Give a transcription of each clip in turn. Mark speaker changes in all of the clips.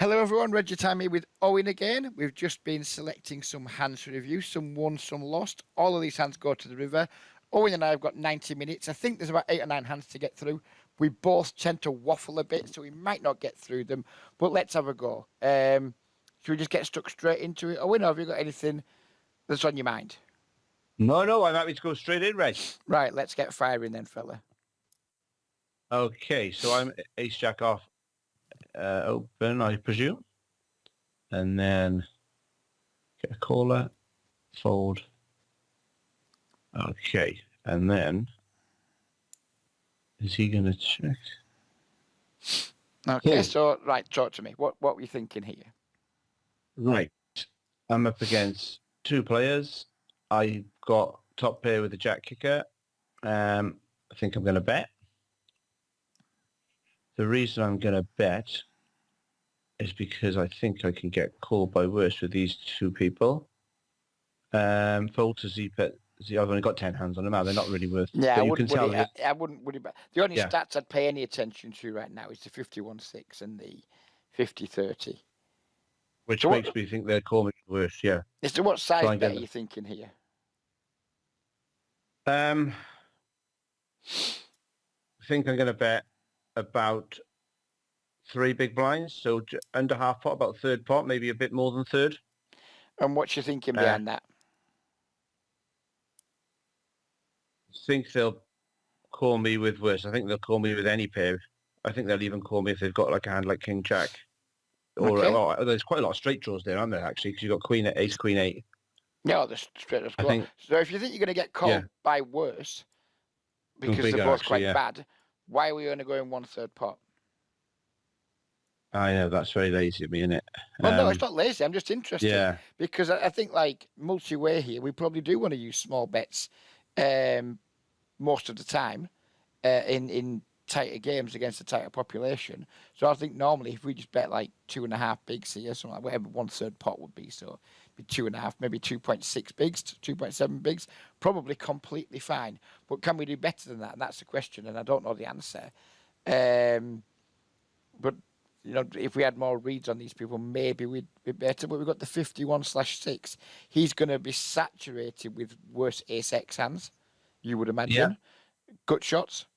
Speaker 1: Hello everyone, Reggie Time here with Owen again. We've just been selecting some hands for review, some won, some lost. All of these hands go to the river. Owen and I have got 90 minutes. I think there's about 8 or 9 hands to get through. We both tend to waffle a bit, so we might not get through them, but let's have a go. Should we just get stuck straight into it? Owen, have you got anything that's on your mind?
Speaker 2: No, I'm happy to go straight in, Reg.
Speaker 1: Right, let's get firing then, fella.
Speaker 2: Okay, so I'm ace jack off open, I presume. And then get a caller, fold. Okay, and then is he going to check?
Speaker 1: Okay, so, right, talk to me. What were you thinking here?
Speaker 2: Right, I'm up against 2 players. I got top pair with the jack kicker. I think I'm going to bet. The reason I'm going to bet is because I think I can get called by worse with these 2 people. Fold to Z-bet. I've only got 10 hands on them now. They're not really worth.
Speaker 1: Yeah,
Speaker 2: But
Speaker 1: I
Speaker 2: you can
Speaker 1: wouldn't
Speaker 2: tell.
Speaker 1: worry. I wouldn't worry about the only
Speaker 2: Yeah.
Speaker 1: stats I'd pay any attention to right now is the 51-6 and the 50-30.
Speaker 2: Which
Speaker 1: So
Speaker 2: makes me think they're calling me worse. Yeah.
Speaker 1: So what size
Speaker 2: Try and
Speaker 1: bet
Speaker 2: get
Speaker 1: are you thinking here?
Speaker 2: I think I'm going to bet about 3 big blinds, so under half pot, about third pot, maybe a bit more than third.
Speaker 1: And what you thinking behind that?
Speaker 2: I think they'll call me with worse. I think they'll call me with any pair. I think they'll even call me if they've got like a hand like King Jack. Or
Speaker 1: Okay.
Speaker 2: well, there's quite a lot of straight draws there, aren't there, actually? Because you've got Queen, Ace, Queen, 8.
Speaker 1: No, the straight as
Speaker 2: I
Speaker 1: well.
Speaker 2: think,
Speaker 1: So if you think you're going to get called
Speaker 2: Yeah.
Speaker 1: by worse because
Speaker 2: bigger,
Speaker 1: they're both
Speaker 2: actually,
Speaker 1: quite
Speaker 2: yeah.
Speaker 1: bad, why are we only going 1/3 pot?
Speaker 2: I know, that's very lazy of me, isn't it?
Speaker 1: Well, no, it's not lazy. I'm just interested.
Speaker 2: Yeah.
Speaker 1: Because I think like multi-way here, we probably do want to use small bets most of the time in tighter games against a tighter population. So I think normally if we just bet like 2.5 bigs here, something like whatever 1/3 pot would be, so be 2.5, maybe 2.6 bigs, 2.7 bigs, probably completely fine. But can we do better than that? And that's the question, and I don't know the answer. But you know, if we had more reads on these people, maybe we'd be better. But we've got the 51/6. He's going to be saturated with worse ace X hands, you would imagine. Gut shots,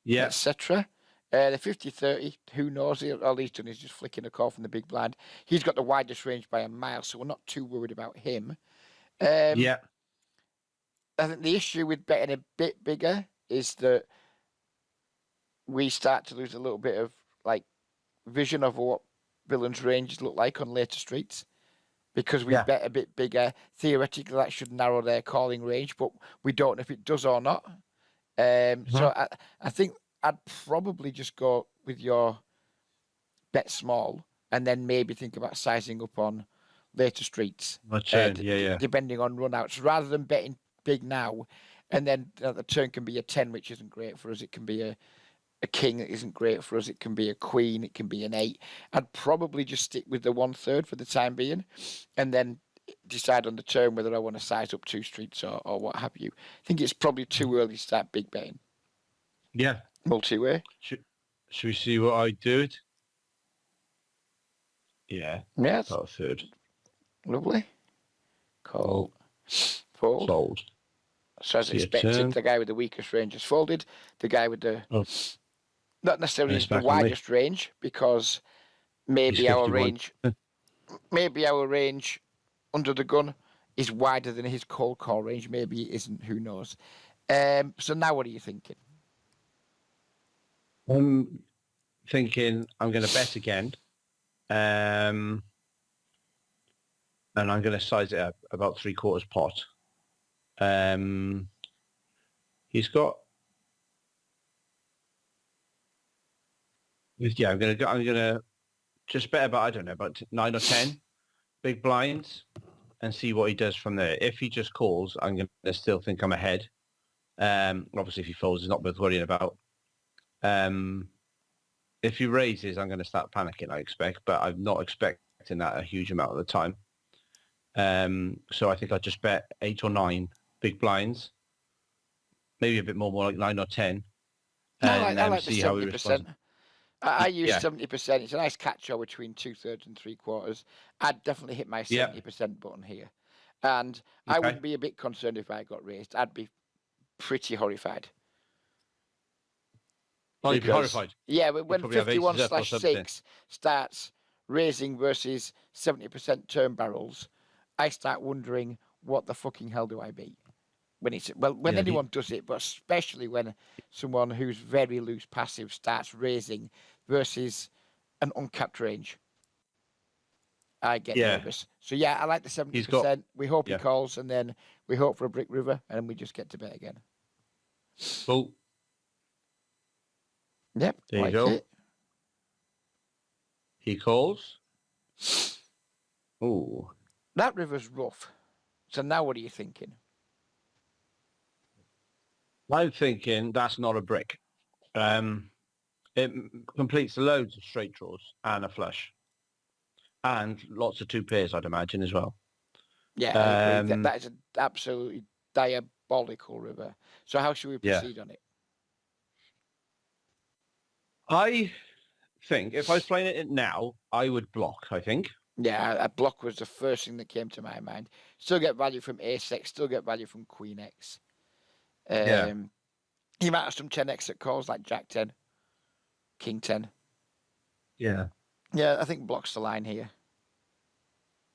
Speaker 2: Yeah.
Speaker 1: etc. The 50-30, who knows? All he's done is just flicking a call from the big blind. He's got the widest range by a mile, so we're not too worried about him.
Speaker 2: Yeah.
Speaker 1: I think the issue with betting a bit bigger is that we start to lose a little bit of like vision of what villains' ranges look like on later streets. Because we bet a bit bigger, theoretically that should narrow their calling range, but we don't know if it does or not. So I think I'd probably just go with your bet small and then maybe think about sizing up on later streets.
Speaker 2: My turn, yeah.
Speaker 1: Depending on runouts, rather than betting big now, and then the turn can be a 10, which isn't great for us. It can be a king that isn't great for us. It can be a queen. It can be an 8. I'd probably just stick with the 1/3 for the time being, and then decide on the turn whether I want to size up 2 streets or what have you. I think it's probably too early to start big betting.
Speaker 2: Yeah.
Speaker 1: Multi-way.
Speaker 2: Should we see what I do it? Yeah.
Speaker 1: Yes.
Speaker 2: About a third.
Speaker 1: Lovely. Call. Fold.
Speaker 2: Fold.
Speaker 1: So as expected, the guy with the weakest range is folded. The guy with the not necessarily the widest range, because maybe our range under the gun is wider than his cold call range. Maybe it isn't. Who knows? So now what are you thinking?
Speaker 2: I'm thinking I'm going to bet again. And I'm going to size it up about 3/4 pot. He's got. Yeah, I'm gonna just bet about, I don't know, about 9 or 10 big blinds and see what he does from there. If he just calls, I'm gonna still think I'm ahead. Obviously, if he folds, it's not worth worrying about. If he raises, I'm going to start panicking, I expect, but I'm not expecting that a huge amount of the time. So I think I'll just bet 8 or 9 big blinds, maybe a bit more like 9 or 10,
Speaker 1: I like
Speaker 2: see
Speaker 1: the
Speaker 2: how he responds.
Speaker 1: 70%. I use
Speaker 2: Yeah.
Speaker 1: 70%. It's a nice catch-all between 2/3 and 3/4. I'd definitely hit my
Speaker 2: Yeah.
Speaker 1: 70% button here. And I
Speaker 2: Okay.
Speaker 1: wouldn't be a bit concerned if I got raised. I'd be pretty horrified.
Speaker 2: Oh, you'd be
Speaker 1: Because,
Speaker 2: horrified.
Speaker 1: yeah, but
Speaker 2: You'd
Speaker 1: when
Speaker 2: probably have aces up or something.
Speaker 1: 51/6 starts raising versus 70% turn barrels, I start wondering, what the fucking hell do I beat? When
Speaker 2: Yeah.
Speaker 1: anyone does it, but especially when someone who's very loose passive starts raising versus an uncapped range, I get
Speaker 2: Yeah.
Speaker 1: nervous. So yeah, I like the
Speaker 2: He's got.
Speaker 1: 70%. We hope he
Speaker 2: Yeah.
Speaker 1: calls, and then we hope for a brick river, and we just get to bet again.
Speaker 2: Well,
Speaker 1: Yep,
Speaker 2: there you
Speaker 1: like
Speaker 2: go.
Speaker 1: it.
Speaker 2: He calls. Ooh.
Speaker 1: That river's rough. So now what are you thinking?
Speaker 2: I'm thinking that's not a brick. It completes loads of straight draws and a flush, and lots of two pairs, I'd imagine as well.
Speaker 1: Yeah, I agree. That is an absolutely diabolical river. So how should we
Speaker 2: Yeah.
Speaker 1: proceed on it?
Speaker 2: I think if I was playing it now, I would block. I think.
Speaker 1: Yeah, a block was the first thing that came to my mind. Still get value from ace X, still get value from queen X.
Speaker 2: Yeah.
Speaker 1: He might have some 10x that calls like Jack 10, King 10.
Speaker 2: Yeah.
Speaker 1: Yeah, I think block's the line here.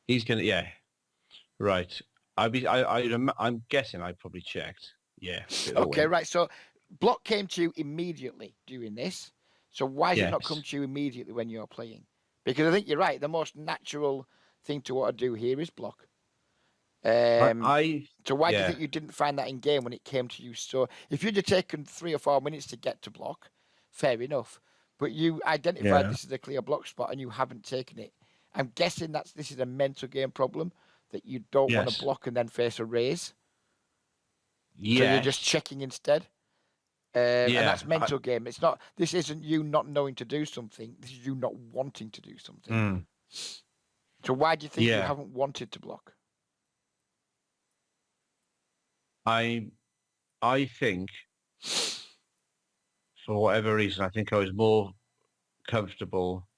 Speaker 2: He's gonna. Yeah. Right. I'm guessing I probably checked. Yeah.
Speaker 1: Okay, right. So block came to you immediately doing this. So why does it not
Speaker 2: Yes.
Speaker 1: come to you immediately when you're playing? Because I think you're right. The most natural thing to want to do here is block. So why do you
Speaker 2: Yeah.
Speaker 1: think you didn't find that in game when it came to you? So if you'd have taken 3 or 4 minutes to get to block, fair enough. But you identified
Speaker 2: Yeah.
Speaker 1: this as a clear block spot and you haven't taken it. I'm guessing this is a mental game problem that you don't want
Speaker 2: Yes.
Speaker 1: to block and then face a raise.
Speaker 2: Yeah.
Speaker 1: So you're just checking instead. And
Speaker 2: Yeah.
Speaker 1: that's mental game. It's not. This isn't you not knowing to do something. This is you not wanting to do something.
Speaker 2: Mm,
Speaker 1: So why do you think you
Speaker 2: yeah.
Speaker 1: haven't wanted to block?
Speaker 2: I think for whatever reason, I think I was more comfortable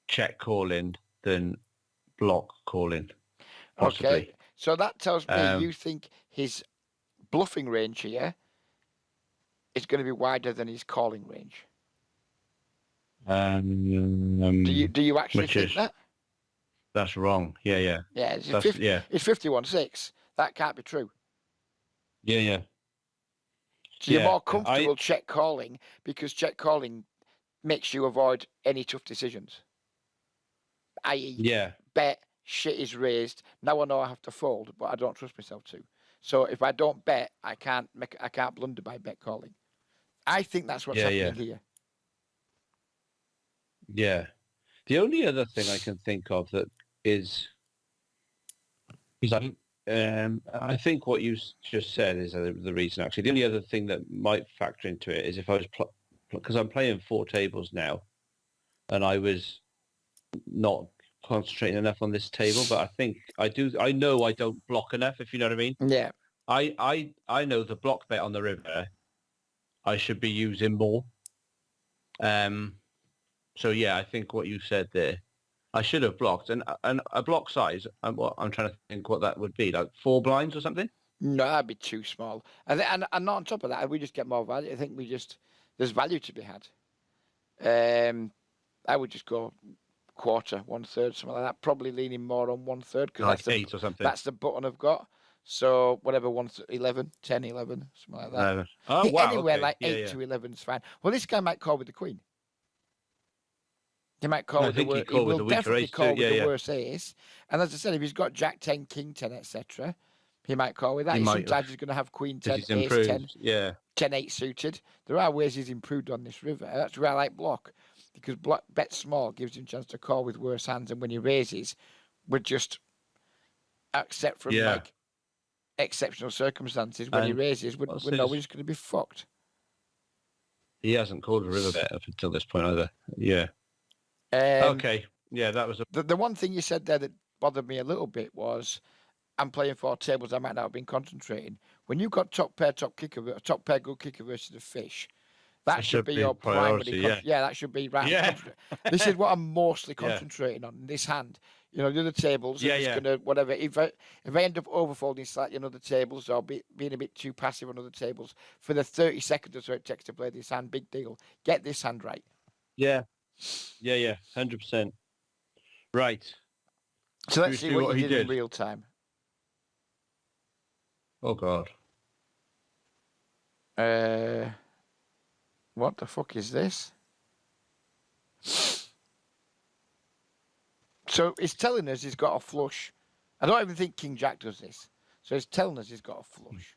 Speaker 2: check calling than block calling. Possibly.
Speaker 1: Okay. So that tells me you
Speaker 2: Um,
Speaker 1: think his bluffing range here is going to be wider than his calling range. Do you actually
Speaker 2: which
Speaker 1: think
Speaker 2: is
Speaker 1: that?
Speaker 2: that's wrong. Yeah. Yeah.
Speaker 1: Yeah, it's
Speaker 2: That's yeah.
Speaker 1: It's 51/6. That can't be true.
Speaker 2: Yeah. Yeah.
Speaker 1: So you're
Speaker 2: Yeah.
Speaker 1: more comfortable check calling because check calling makes you avoid any tough decisions. I.e.,
Speaker 2: Yeah.
Speaker 1: bet, shit is raised. Now I know I have to fold, but I don't trust myself to. So if I don't bet, I can't blunder by bet calling. I think that's what's
Speaker 2: Yeah.
Speaker 1: happening here.
Speaker 2: Yeah. The only other thing I can think of that is I think what you just said is the reason. Actually, the only other thing that might factor into it is if I was because I'm playing 4 tables now, and I was not concentrating enough on this table. But I think I do. I know I don't block enough. If you know what I mean.
Speaker 1: Yeah.
Speaker 2: I know the block bet on the river. I should be using more. So yeah, I think what you said there, I should have blocked, and a block size. What I'm trying to think what that would be, like 4 blinds or something.
Speaker 1: No, that'd be too small. And not on top of that, we just get more value. I think there's value to be had. I would just go quarter, 1/3, something like that. Probably leaning more on 1/3 because
Speaker 2: Like 8 or something.
Speaker 1: that's the button I've got. So whatever, 11, 10, 11, something like that.
Speaker 2: Oh wow!
Speaker 1: Anywhere
Speaker 2: Okay.
Speaker 1: like
Speaker 2: Yeah,
Speaker 1: 8 to 11 is fine. Well, this guy might call with the queen. He might call with the worst. He will definitely call with the worst ace. And as I said, if he's got Jack 10, King 10, etc., he might call with that. Sometimes he's going to have Queen 10, Ace 10, 10-8 suited. There are ways he's improved on this river. That's where I like block. Because block bet small gives him a chance to call with worse hands. And when he raises, we're just, except from like exceptional circumstances, when he raises, we're just going to be fucked.
Speaker 2: He hasn't called a river bet up until this point either. Yeah. Okay. Yeah, that was
Speaker 1: the one thing you said there that bothered me a little bit was I'm playing 4 tables. I might not have been concentrating. When you've got top pair good kicker versus a fish, That should be your primary.
Speaker 2: Yeah.
Speaker 1: That should be right.
Speaker 2: Yeah.
Speaker 1: This is what I'm mostly
Speaker 2: Yeah.
Speaker 1: concentrating on in this hand. The other tables are
Speaker 2: Yeah,
Speaker 1: just
Speaker 2: yeah.
Speaker 1: gonna whatever. If I end up overfolding slightly on other tables or being a bit too passive on other tables for the 30 seconds or so it takes to play this hand, big deal. Get this hand right.
Speaker 2: Yeah. Yeah. 100%. Right.
Speaker 1: So let's see what
Speaker 2: he
Speaker 1: you did in
Speaker 2: did?
Speaker 1: real time.
Speaker 2: Oh God.
Speaker 1: What the fuck is this? So it's telling us he's got a flush. I don't even think King Jack does this. So it's telling us he's got a flush,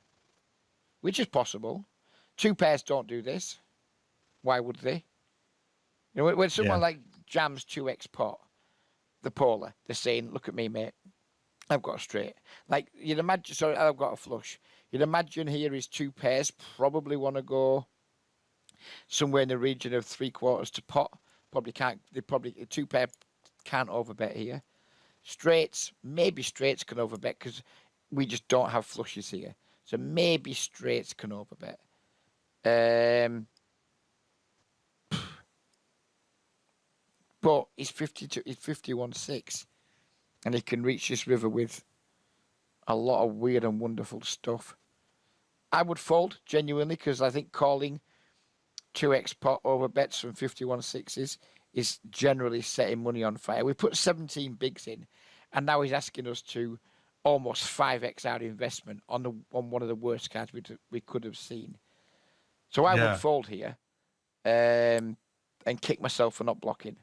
Speaker 1: which is possible. Two pairs don't do this. Why would they? When someone like jams 2x pot, the polar, they're saying, "Look at me, mate. I've got a straight." Like you'd imagine. Sorry, I've got a flush. You'd imagine here is two pairs probably want to go somewhere in the region of 3/4 to pot. Probably can't. Two pair can't overbet here. Straights, maybe straights can overbet because we just don't have flushes here. So maybe straights can overbet. But he's 51-6, and he can reach this river with a lot of weird and wonderful stuff. I would fold genuinely because I think calling 2x pot over bets from 51-6s is generally setting money on fire. We put 17 bigs in, and now he's asking us to almost 5x our investment on one of the worst cards we could have seen. So I would fold here and kick myself for not blocking.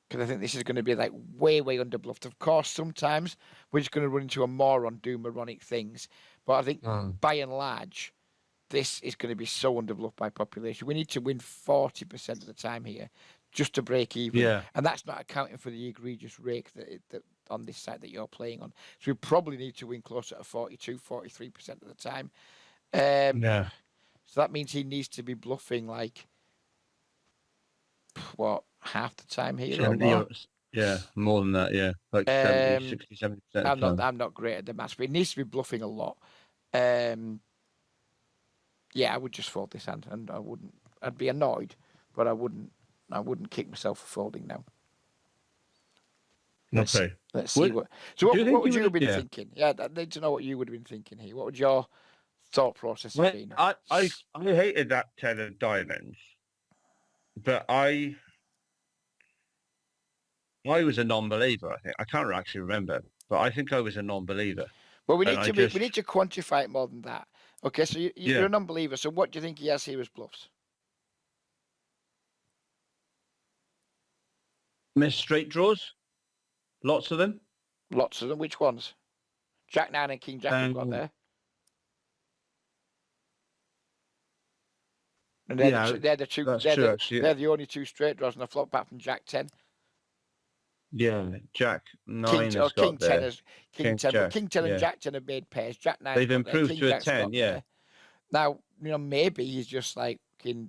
Speaker 1: Because I think this is going to be like way under bluffed. Of course, sometimes we're just going to run into a moron do moronic things. But I think by and large, this is going to be so under bluffed by population. We need to win 40% of the time here just to break even.
Speaker 2: Yeah.
Speaker 1: And that's not accounting for the egregious rake that on this side that you're playing on. So we probably need to win closer to 42, 43% of the time. So that means he needs to be bluffing like, what, half the time here or more?
Speaker 2: Yeah, more than that, yeah. Like 70, 60, 70%.
Speaker 1: I'm not great at the maths, but he needs to be bluffing a lot. Yeah, I would just fold this hand, and I'd be annoyed, but I wouldn't kick myself for folding now. Let's see what would you have been thinking? Yeah, I need to know what you would have been thinking here. What would your thought process have been?
Speaker 2: I hated that 10 of diamonds, but I was a non-believer. I think I can't actually remember, but I think I was a non-believer.
Speaker 1: Well, we need to quantify it more than that. Okay, so you're a non-believer. So what do you think he has here as bluffs?
Speaker 2: Miss straight draws, lots of them.
Speaker 1: Lots of them. Which ones? Jack 9 and King Jack we've got there. And they're the two. They're the only two straight draws on the flop, apart from Jack 10.
Speaker 2: Yeah, Jack 9 King 10
Speaker 1: and Jack 10 have made pairs. Jack 9.
Speaker 2: They've improved to a 10. Yeah.
Speaker 1: There. Now maybe he's just like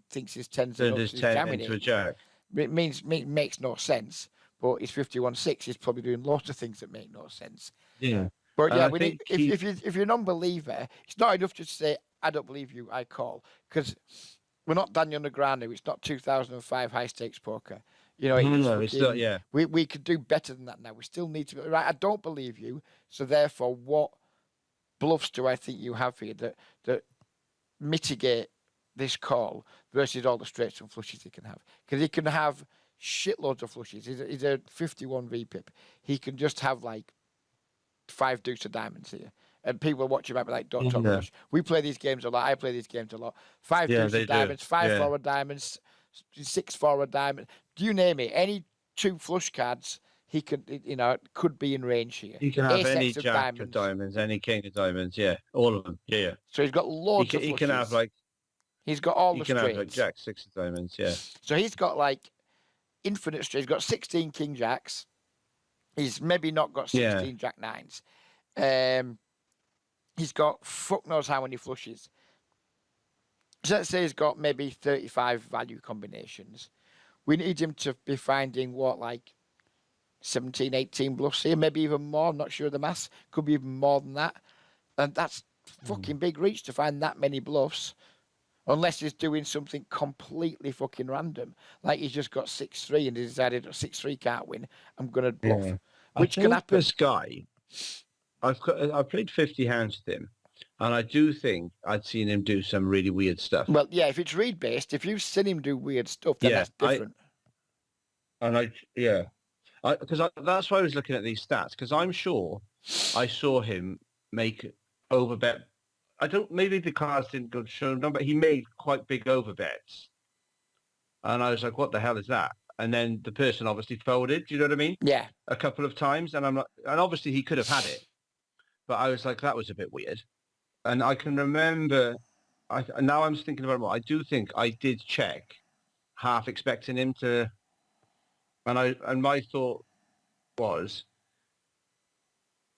Speaker 1: thinks his 10's
Speaker 2: jamming into a Jack.
Speaker 1: It makes no sense. But he's 51-6. He's probably doing lots of things that make no sense.
Speaker 2: Yeah.
Speaker 1: But if you're a non-believer, it's not enough to say I don't believe you. I call because we're not Daniel Negreanu. It's not 2005 high stakes poker.
Speaker 2: It's not. Yeah.
Speaker 1: We could do better than that now. We still need to be right. I don't believe you. So therefore, what bluffs do I think you have here that mitigate this call versus all the straights and flushes he can have? Because he can have shitloads of flushes. He's a 51 VPIP. He can just have like 5 deuce of diamonds here. And people watching might be like, don't talk much. We play these games a lot. I play these games a lot. 5 deuce of diamonds, 5 forward diamonds, 6 forward diamonds. Do you name it? Any 2 flush cards, he could, could be in range here.
Speaker 2: He can have any Jack of diamonds, any King of diamonds. Yeah, all of them. Yeah.
Speaker 1: So he's got loads of flushes.
Speaker 2: He can have like.
Speaker 1: He's got all the straights. He can have like
Speaker 2: Jack 6 of diamonds. Yeah.
Speaker 1: So he's got like infinite straights. He's got 16 King Jacks. He's maybe not got 16 Jack 9s. He's got fuck knows how many flushes. So let's say he's got maybe 35 value combinations. We need him to be finding like 17, 18 bluffs here, maybe even more. I'm not sure of the maths. Could be even more than that. And that's fucking big reach to find that many bluffs Unless he's doing something completely fucking random, like he's just got 6-3 and he decided 6-3 can't win. I'm gonna bluff,
Speaker 2: Yeah. I
Speaker 1: which can
Speaker 2: think
Speaker 1: happen.
Speaker 2: this guy, I've played 50 hands with him, and I do think I'd seen him do some really weird stuff.
Speaker 1: Well, yeah, if it's read based, if you've seen him do weird stuff, then
Speaker 2: Yeah,
Speaker 1: that's different.
Speaker 2: yeah, because that's why I was looking at these stats, because I'm sure I saw him make overbet. I don't, maybe the cards didn't go show him, but he made quite big overbets, and I was like, what the hell is that? And then the person obviously folded. Do you know what I mean?
Speaker 1: Yeah,
Speaker 2: A couple of times, and I'm like, and obviously he could have had it, but I was like, that was a bit weird. And I can remember, now I'm thinking about it more. I do think I did check, half expecting him to, and my thought was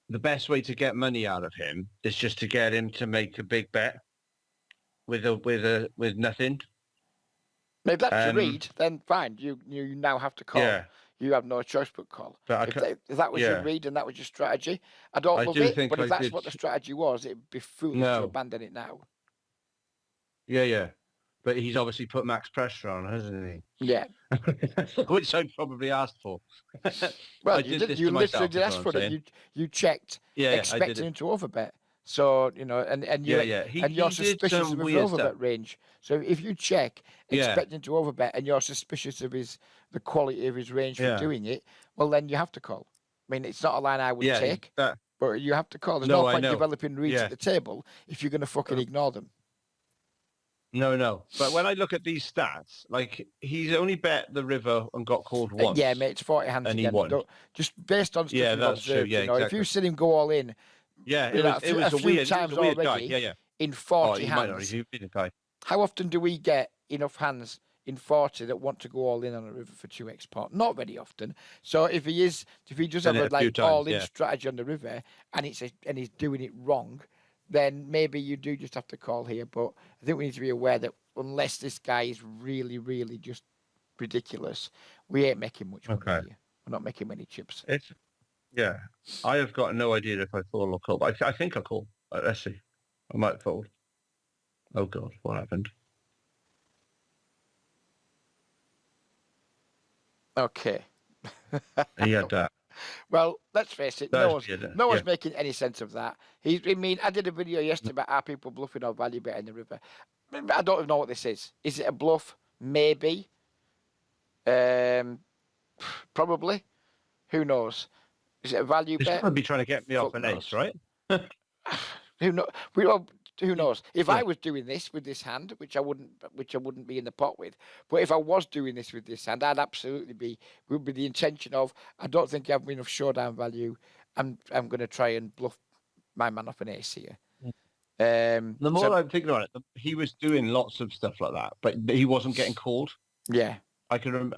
Speaker 2: the best way to get money out of him is just to get him to make a big bet with nothing.
Speaker 1: if that's your read, then fine. You now have to call.
Speaker 2: Yeah,
Speaker 1: You have no choice but call.
Speaker 2: but
Speaker 1: If that was your
Speaker 2: yeah,
Speaker 1: read and that was your strategy, I don't
Speaker 2: I
Speaker 1: love
Speaker 2: do
Speaker 1: it.
Speaker 2: think
Speaker 1: But if
Speaker 2: I
Speaker 1: that's
Speaker 2: did.
Speaker 1: what the strategy was, it'd be foolish to
Speaker 2: No,
Speaker 1: abandon it now.
Speaker 2: yeah, but he's obviously put max pressure on, hasn't he?
Speaker 1: Yeah.
Speaker 2: Which I probably asked for.
Speaker 1: Well,
Speaker 2: I
Speaker 1: you
Speaker 2: did
Speaker 1: did.
Speaker 2: this
Speaker 1: You
Speaker 2: to
Speaker 1: literally
Speaker 2: myself,
Speaker 1: did
Speaker 2: is
Speaker 1: ask
Speaker 2: what I'm
Speaker 1: for it.
Speaker 2: saying.
Speaker 1: You checked,
Speaker 2: Yeah, I did
Speaker 1: expecting
Speaker 2: it.
Speaker 1: him to overbet. So and
Speaker 2: Yeah,
Speaker 1: you
Speaker 2: yeah.
Speaker 1: and you're
Speaker 2: He did
Speaker 1: suspicious
Speaker 2: some
Speaker 1: of his
Speaker 2: weird stuff.
Speaker 1: overbet range. So if you check,
Speaker 2: Yeah,
Speaker 1: expecting to overbet, and you're suspicious of the quality of his range for
Speaker 2: yeah,
Speaker 1: doing it, well then you have to call. I mean, it's not a line I would
Speaker 2: yeah.
Speaker 1: take,
Speaker 2: That,
Speaker 1: but you have to call. There's no
Speaker 2: no, I
Speaker 1: point
Speaker 2: know.
Speaker 1: developing reads at
Speaker 2: Yeah.
Speaker 1: the table if you're going to fucking ignore them.
Speaker 2: No. But when I look at these stats, like he's only bet the river and got called
Speaker 1: Yeah,
Speaker 2: once,
Speaker 1: mate, it's 40 hands
Speaker 2: and he
Speaker 1: again.
Speaker 2: won.
Speaker 1: Just based on stuff
Speaker 2: Yeah,
Speaker 1: you've
Speaker 2: that's true.
Speaker 1: observed,
Speaker 2: Yeah,
Speaker 1: if you've
Speaker 2: exactly.
Speaker 1: seen him go all in,
Speaker 2: Yeah, it
Speaker 1: a
Speaker 2: was a
Speaker 1: few
Speaker 2: weird. He was
Speaker 1: times
Speaker 2: a weird guy.
Speaker 1: already
Speaker 2: Yeah, yeah.
Speaker 1: in
Speaker 2: Oh,
Speaker 1: 40
Speaker 2: he might not.
Speaker 1: hands,
Speaker 2: He's a weird guy.
Speaker 1: how often do we get enough hands in 40 that want to go all in on a river for 2x pot? Not very often. So if he does
Speaker 2: Done
Speaker 1: have
Speaker 2: it
Speaker 1: a
Speaker 2: a few
Speaker 1: like
Speaker 2: times.
Speaker 1: all in
Speaker 2: Yeah.
Speaker 1: strategy on the river and he's doing it wrong, then maybe you do just have to call here. But I think we need to be aware that unless this guy is really, really just ridiculous, we ain't making much money
Speaker 2: Okay.
Speaker 1: here. We're not making many chips.
Speaker 2: It's yeah. I have got no idea if I fold or call, but I think I call. Let's see. I might fold. Oh God, what happened?
Speaker 1: Okay.
Speaker 2: He had that.
Speaker 1: Well, let's face it,
Speaker 2: That
Speaker 1: no
Speaker 2: was
Speaker 1: one's
Speaker 2: weird.
Speaker 1: no
Speaker 2: Yeah.
Speaker 1: one's making any sense of that. I mean, I did a video yesterday about are people bluffing or value betting the river. I don't even know what this is. Is it a bluff? Maybe. Probably. Who knows? Is it a value
Speaker 2: He's
Speaker 1: bet?
Speaker 2: going to be trying to get me off
Speaker 1: Fuck
Speaker 2: an
Speaker 1: knows.
Speaker 2: ace, right?
Speaker 1: Who know? Who knows? If I was doing this with this hand, which I wouldn't be in the pot with, but if I was doing this with this hand, I'd absolutely would be the intention of I don't think I have enough showdown value. I'm going to try and bluff my man off an ace here.
Speaker 2: The more I'm thinking about it, he was doing lots of stuff like that, but he wasn't getting called.
Speaker 1: Yeah.
Speaker 2: I can remember.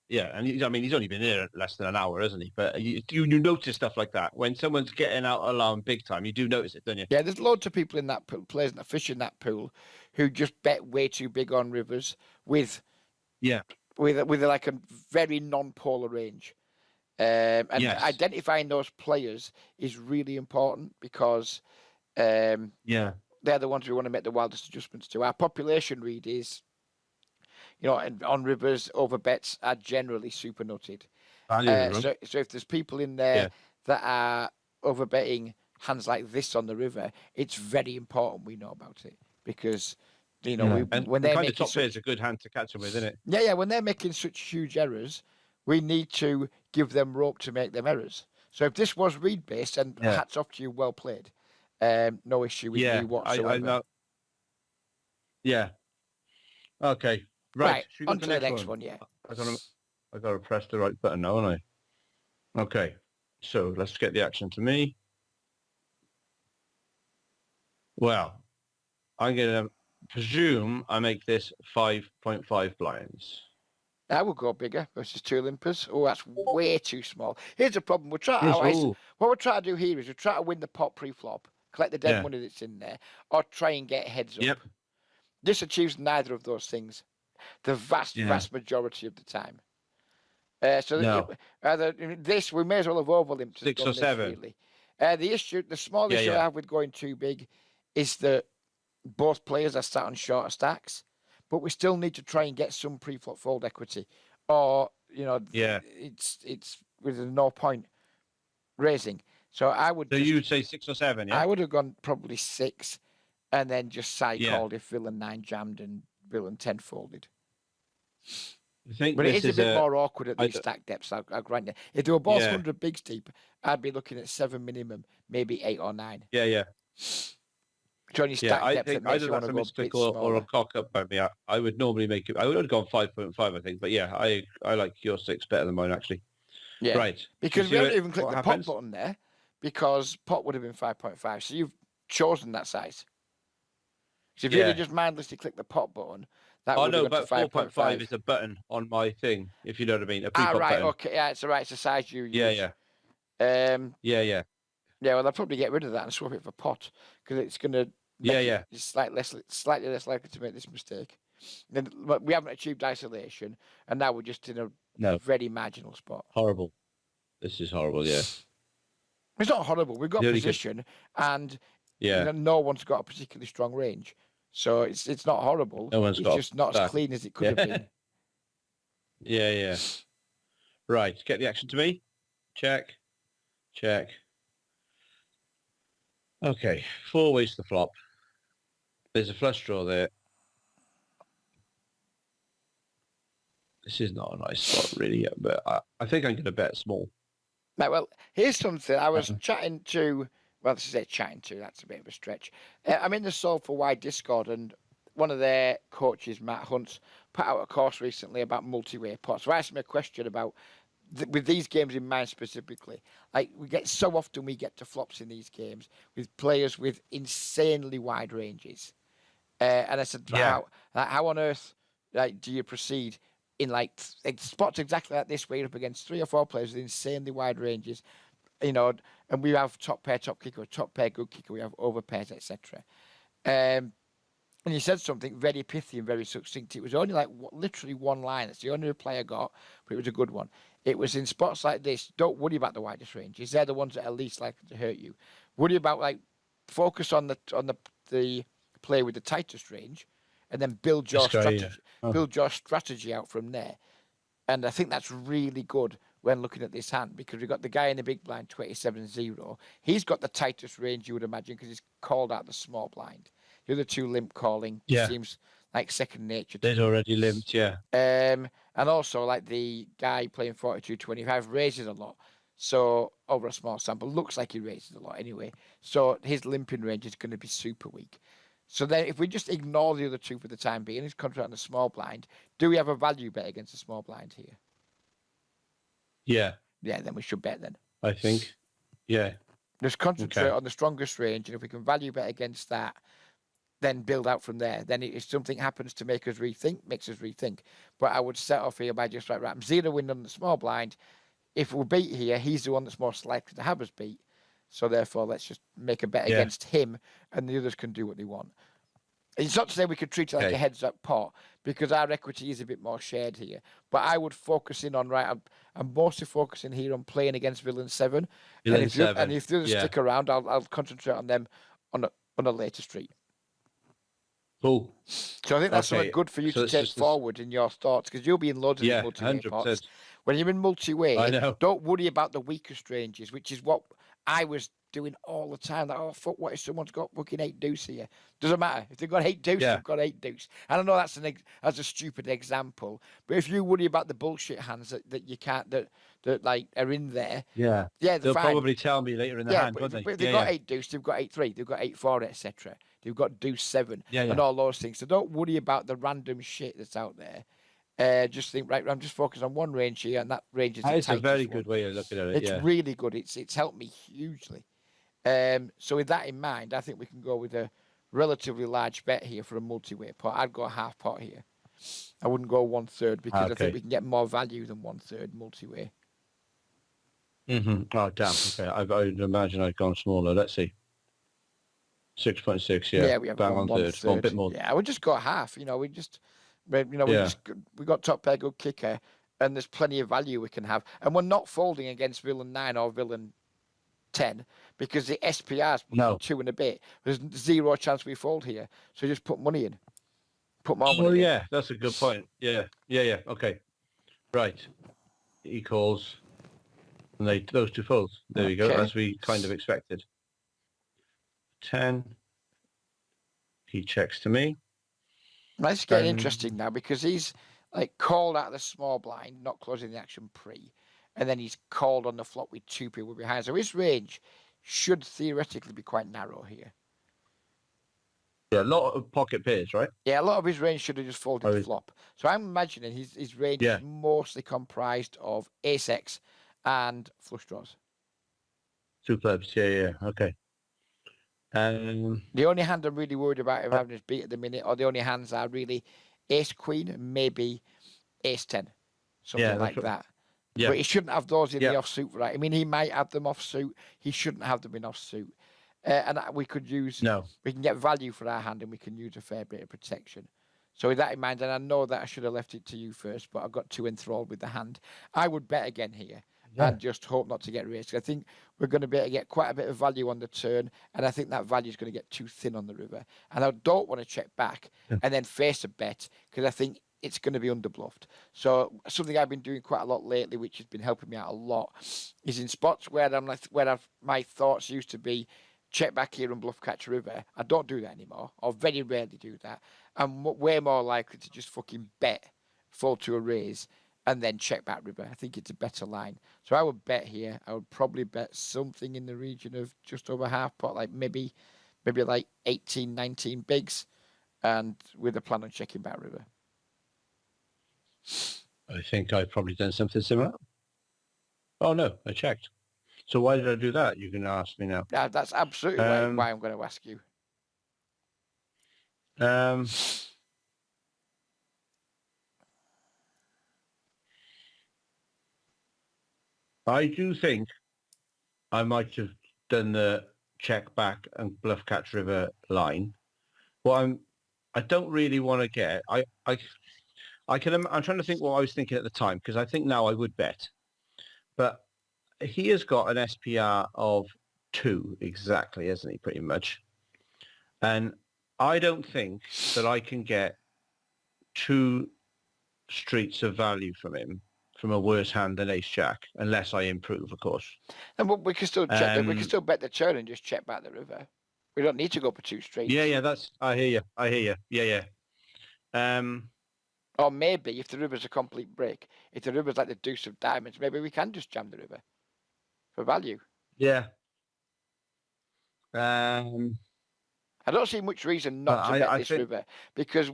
Speaker 2: Yeah, and I mean, he's only been here less than an hour, hasn't he? But you notice stuff like that when someone's getting out alarm big time. You do notice it, don't you?
Speaker 1: Yeah, there's loads of people in that pool, players that fish in that pool, who just bet way too big on rivers with like a very non-polar range. And
Speaker 2: yes.
Speaker 1: identifying those players is really important because
Speaker 2: yeah,
Speaker 1: they're the ones we want to make the wildest adjustments to. Our population read is, on rivers, over bets are generally super nutted. So if there's people in there that are over betting hands like this on the river, it's very important we know about it because, when they're making
Speaker 2: top player's a good hand to catch them with, isn't it?
Speaker 1: Yeah, when they're making such huge errors, we need to give them rope to make them errors. So if this was read based, and hats off to you, well played. No issue with me whatsoever.
Speaker 2: I know. Yeah. Okay. Right.
Speaker 1: On to the next one. Yeah.
Speaker 2: I got to press the right button now, haven't I? Okay. So let's get the action to me. Well, I'm going to presume I make this 5.5 blinds.
Speaker 1: I will go bigger versus two limpers. Oh, that's way too small. Here's the problem. What we're trying to do here is we're trying to win the pot pre-flop, collect the dead money that's in there, or try and get heads up.
Speaker 2: Yep.
Speaker 1: This achieves neither of those things the vast majority of the time. This, we may as well have overlimped.
Speaker 2: 6 or 7.
Speaker 1: Really. The small issue I have with going too big is that both players are sat on shorter stacks, but we still need to try and get some pre-flop fold equity, or
Speaker 2: Yeah.
Speaker 1: it's with no point raising. So
Speaker 2: So you would say 6 or 7, yeah?
Speaker 1: I would have gone probably 6, and then just side
Speaker 2: Yeah.
Speaker 1: called if villain 9 jammed and villain 10 folded.
Speaker 2: I think
Speaker 1: But it
Speaker 2: this
Speaker 1: is a bit
Speaker 2: a.
Speaker 1: more awkward at
Speaker 2: I
Speaker 1: these
Speaker 2: d-
Speaker 1: stack depths. I'll grant you. If they were both
Speaker 2: yeah.
Speaker 1: 100 bigs deep, I'd be looking at 7 minimum, maybe 8 or 9.
Speaker 2: Yeah. Yeah.
Speaker 1: Johnny
Speaker 2: Yeah.
Speaker 1: stack
Speaker 2: I
Speaker 1: depth that
Speaker 2: think
Speaker 1: makes
Speaker 2: either
Speaker 1: you want
Speaker 2: that's
Speaker 1: to
Speaker 2: a
Speaker 1: go a
Speaker 2: misclick
Speaker 1: bit
Speaker 2: or a
Speaker 1: smaller.
Speaker 2: cock up by me. I would normally make it. I would have gone 5.5, I think. But yeah, I like your 6 better than mine actually.
Speaker 1: Yeah.
Speaker 2: Right.
Speaker 1: Because we haven't even clicked
Speaker 2: What
Speaker 1: the
Speaker 2: happens?
Speaker 1: pot button there, because pot would have been 5.5. So you've chosen that size. So if you
Speaker 2: Yeah.
Speaker 1: had just mindlessly clicked the pot button, that
Speaker 2: Oh
Speaker 1: would have
Speaker 2: no,
Speaker 1: gone to
Speaker 2: but 4.5
Speaker 1: 5.5.
Speaker 2: is a button on my thing, if you know what I mean. A
Speaker 1: Ah,
Speaker 2: pre-pop
Speaker 1: right.
Speaker 2: button.
Speaker 1: Okay. Yeah, it's all right. It's the size you
Speaker 2: Yeah,
Speaker 1: use.
Speaker 2: yeah.
Speaker 1: Um,
Speaker 2: Yeah, yeah.
Speaker 1: yeah. Well, I'll probably get rid of that and swap it for pot, because it's going to
Speaker 2: Yeah,
Speaker 1: make
Speaker 2: yeah.
Speaker 1: it slightly less likely to make this mistake. Then we haven't achieved isolation, and now we're just in a
Speaker 2: No.
Speaker 1: very marginal spot.
Speaker 2: Horrible. This is horrible, yeah.
Speaker 1: It's not horrible. We've got
Speaker 2: The only
Speaker 1: position, and
Speaker 2: Yeah.
Speaker 1: no one's got a particularly strong range, so it's not horrible.
Speaker 2: No one's
Speaker 1: It's
Speaker 2: got
Speaker 1: just not as
Speaker 2: stack.
Speaker 1: clean as it could have
Speaker 2: Yeah.
Speaker 1: been.
Speaker 2: Yeah, yeah. Right. Get the action to me. Check. Check. Okay. 4 ways to the flop. There's a flush draw there. This is not a nice spot, really, but I think I'm going to bet small.
Speaker 1: Right, well, here's something I was
Speaker 2: Uh-huh.
Speaker 1: chatting to. Well, to say chatting to, that's a bit of a stretch. I'm in the Solve for Why Discord, and one of their coaches, Matt Hunt, put out a course recently about multi-way pots. So I asked him a question about, with these games in mind specifically, like so often we get to flops in these games with players with insanely wide ranges. And I said,
Speaker 2: Yeah.
Speaker 1: how on earth do you proceed in spots exactly like this, where you're up against 3 or 4 players with insanely wide ranges, and we have top pair, top kicker, top pair, good kicker, we have over pairs, etc. And he said something very pithy and very succinct. It was only literally one line. It's the only reply I got, but it was a good one. It was, in spots like this, don't worry about the widest ranges. They're the ones that are least likely to hurt you. Worry about focus on the play with the tightest range, and then build your strategy. Build your strategy out from there. And I think that's really good when looking at this hand, because we've got the guy in the big blind, 27-0. He's got the tightest range you would imagine, because he's called out the small blind. The other 2 limp calling seems like second nature to
Speaker 2: They'd already limped, yeah.
Speaker 1: And also, the guy playing 42-25 raises a lot. So over a small sample, looks like he raises a lot anyway. So his limping range is going to be super weak. So then if we just ignore the other 2 for the time being, he's concentrate on the small blind, do we have a value bet against the small blind here?
Speaker 2: Yeah.
Speaker 1: Yeah, then we should bet then.
Speaker 2: I think. Yeah.
Speaker 1: Just concentrate on the strongest range, and if we can value bet against that, then build out from there. Then if something happens to make us rethink, makes us rethink. But I would set off here by just right, I'm 0 win on the small blind. If we beat here, he's the one that's most likely to have us beat. So therefore, let's just make a bet against him, and the others can do what they want. It's not to say we could treat it like a heads-up pot, because our equity is a bit more shared here. But I would focus in on, I'm mostly focusing here on playing against villain 7. And if the others stick around, I'll concentrate on them on a later street.
Speaker 2: Cool.
Speaker 1: So I think that's something good for you to take forward in your thoughts, because you'll be in loads of these multi-way pots. When you're in multi-way, don't worry about the weakest ranges, which is what I was doing all the time. Fuck, what if someone's got fucking 8 deuce here? Doesn't matter. If they've got 8 deuce, they've got 8 deuce. And I know that's a stupid example, but if you worry about the bullshit hands that you can't, that are in there,
Speaker 2: they'll
Speaker 1: fine.
Speaker 2: probably tell me later in the hand, won't they?
Speaker 1: But if they've got 8 deuce, they've got 8-3, they've got 8-4, etc. They've got deuce 7 and all those things. So don't worry about the random shit that's out there. Just think, right, I'm just focused on one range here, and that range is the tightest
Speaker 2: a very
Speaker 1: one.
Speaker 2: good way of looking at it.
Speaker 1: It's really good. It's helped me hugely. So with that in mind, I think we can go with a relatively large bet here for a multi-way pot. I'd go half pot here. I wouldn't go 1/3, because I think we can get more value than 1/3 multi-way.
Speaker 2: Oh, damn. Okay, I would imagine I'd gone smaller. Let's see. 6.6,
Speaker 1: Yeah, we have
Speaker 2: bang 1/3. One bit more.
Speaker 1: Yeah, I would just go half. We got top pair, good kicker, and there's plenty of value we can have. And we're not folding against villain 9 or villain 10 because the SPR's
Speaker 2: No.
Speaker 1: 2 and a bit. There's zero chance we fold here. So just put money in. Put more money
Speaker 2: Well,
Speaker 1: in.
Speaker 2: yeah, that's a good point. Yeah. Okay. Right. He calls, and those two folds. There you go,
Speaker 1: Okay.
Speaker 2: as we kind of expected. 10. He checks to me.
Speaker 1: That's getting interesting now because he's like called out of the small blind, not closing the action pre, and then he's called on the flop with 2 people behind. So his range should theoretically be quite narrow here.
Speaker 2: Yeah, a lot of pocket pairs, right?
Speaker 1: Yeah, a lot of his range should have just folded
Speaker 2: Oh,
Speaker 1: flop. So I'm imagining his range
Speaker 2: yeah.
Speaker 1: is mostly comprised of ace X and flush draws.
Speaker 2: Two clubs. Yeah. Okay.
Speaker 1: The only hand I'm really worried about him having his beat at the minute, or the only hands are really ace queen and maybe ace 10, something like that.
Speaker 2: Yeah.
Speaker 1: But he shouldn't have those in
Speaker 2: Yeah.
Speaker 1: the offsuit, right? I mean, he might have them offsuit. He shouldn't have them in offsuit. And we could use,
Speaker 2: No.
Speaker 1: we can get value for our hand and we can use a fair bit of protection. So with that in mind, and I know that I should have left it to you first, but I got too enthralled with the hand. I would bet again here and just hope not to get raised. I think we're going to be able to get quite a bit of value on the turn, and I think that value is going to get too thin on the river. And I don't want to check back and then face a bet because I think it's going to be underbluffed. So something I've been doing quite a lot lately, which has been helping me out a lot, is in spots where my thoughts used to be check back here and bluff catch river. I don't do that anymore, or very rarely do that. I'm way more likely to just fucking bet, fold to a raise, and then check back river. I think it's a better line. So I would bet here. I would probably bet something in the region of just over half pot, like maybe like 18, 19 bigs, and with a plan on checking back river.
Speaker 2: I think I've probably done something similar. Oh no, I checked. So why did I do that? You can ask me now.
Speaker 1: That's absolutely why I'm going to ask you.
Speaker 2: I do think I might have done the check back and bluff catch river line. Well, I don't really want to get. I'm trying to think what I was thinking at the time because I think now I would bet, but he has got an SPR of 2 exactly, hasn't he? Pretty much, and I don't think that I can get 2 streets of value from him from a worse hand than ace jack, unless I improve, of course.
Speaker 1: And we can still check. We can still bet the turn and just check back the river. We don't need to go for 2 straight.
Speaker 2: Yeah. I hear you. Yeah.
Speaker 1: Or maybe if the river's a complete break, if the river's like the deuce of diamonds, maybe we can just jam the river for value.
Speaker 2: Yeah.
Speaker 1: I don't see much reason not to bet this river because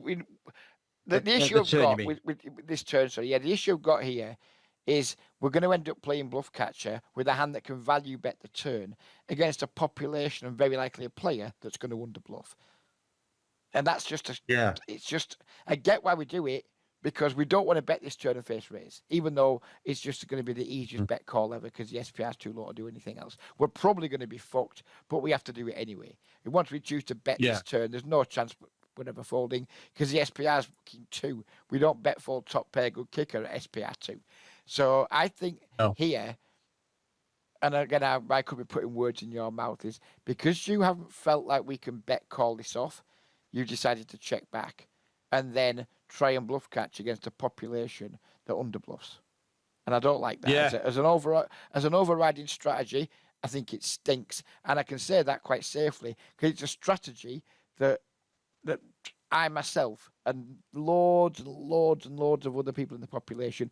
Speaker 1: the issue I've got with this turn, the issue I've got here is we're going to end up playing bluff catcher with a hand that can value bet the turn against a population and very likely a player that's going to underbluff. And that's just it's just, I get why we do it because we don't want to bet this turn and face raise, even though it's just going to be the easiest bet call ever because the SPR is too low to do anything else. We're probably going to be fucked, but we have to do it anyway. And once we choose to bet this turn, there's no chance we're never folding because the SPR is 2. We don't bet fold top pair good kicker at SPR 2. So I think here, and again, I could be putting words in your mouth, is because you haven't felt like we can bet call this off, you decided to check back and then try and bluff catch against a population that underbluffs. And I don't like that.
Speaker 2: Yeah.
Speaker 1: As an overriding strategy, I think it stinks. And I can say that quite safely because it's a strategy that I myself and loads and loads and loads of other people in the population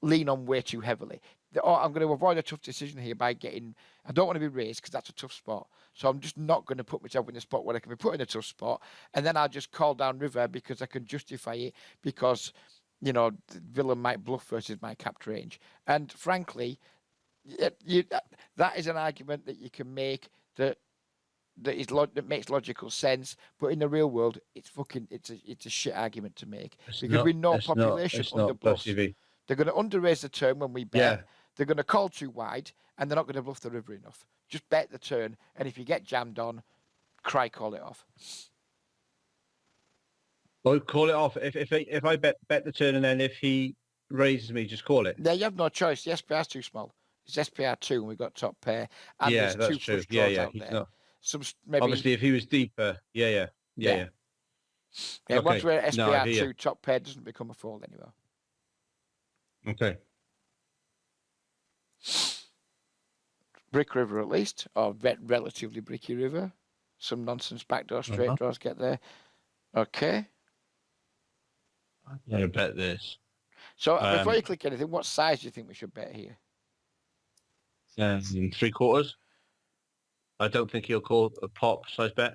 Speaker 1: lean on way too heavily. I'm going to avoid a tough decision here by I don't want to be raised because that's a tough spot. So I'm just not going to put myself in a spot where I can be put in a tough spot. And then I'll just call down river because I can justify it because, the villain might bluff versus my capped range. And frankly, that is an argument that you can make that makes logical sense, but in the real world, it's a shit argument to make because we know population underbluffs. They're going to underraise the turn when we bet. Yeah. They're going to call too wide, and they're not going to bluff the river enough. Just bet the turn, and if you get jammed on, call it off.
Speaker 2: Well, call it off. If I bet the turn, and then if he raises me, just call it.
Speaker 1: Yeah, you have no choice. The SPR's too small. It's SPR2 and we've got top pair. And
Speaker 2: Yeah,
Speaker 1: there's
Speaker 2: that's
Speaker 1: 2
Speaker 2: true.
Speaker 1: flush
Speaker 2: Yeah,
Speaker 1: draws
Speaker 2: yeah.
Speaker 1: out
Speaker 2: He's
Speaker 1: there.
Speaker 2: not.
Speaker 1: Some maybe
Speaker 2: Obviously, if he was deeper, yeah.
Speaker 1: yeah. Once
Speaker 2: Okay.
Speaker 1: we're at
Speaker 2: No, I hear
Speaker 1: SPR2, top pair doesn't become a fold anymore.
Speaker 2: you. Okay.
Speaker 1: Brick River at least, or relatively bricky river. Some nonsense backdoor straight draws get there. Okay.
Speaker 2: I'm gonna bet this.
Speaker 1: So before you click anything, what size do you think we should bet here?
Speaker 2: 3/4. I don't think he'll call a pop size bet,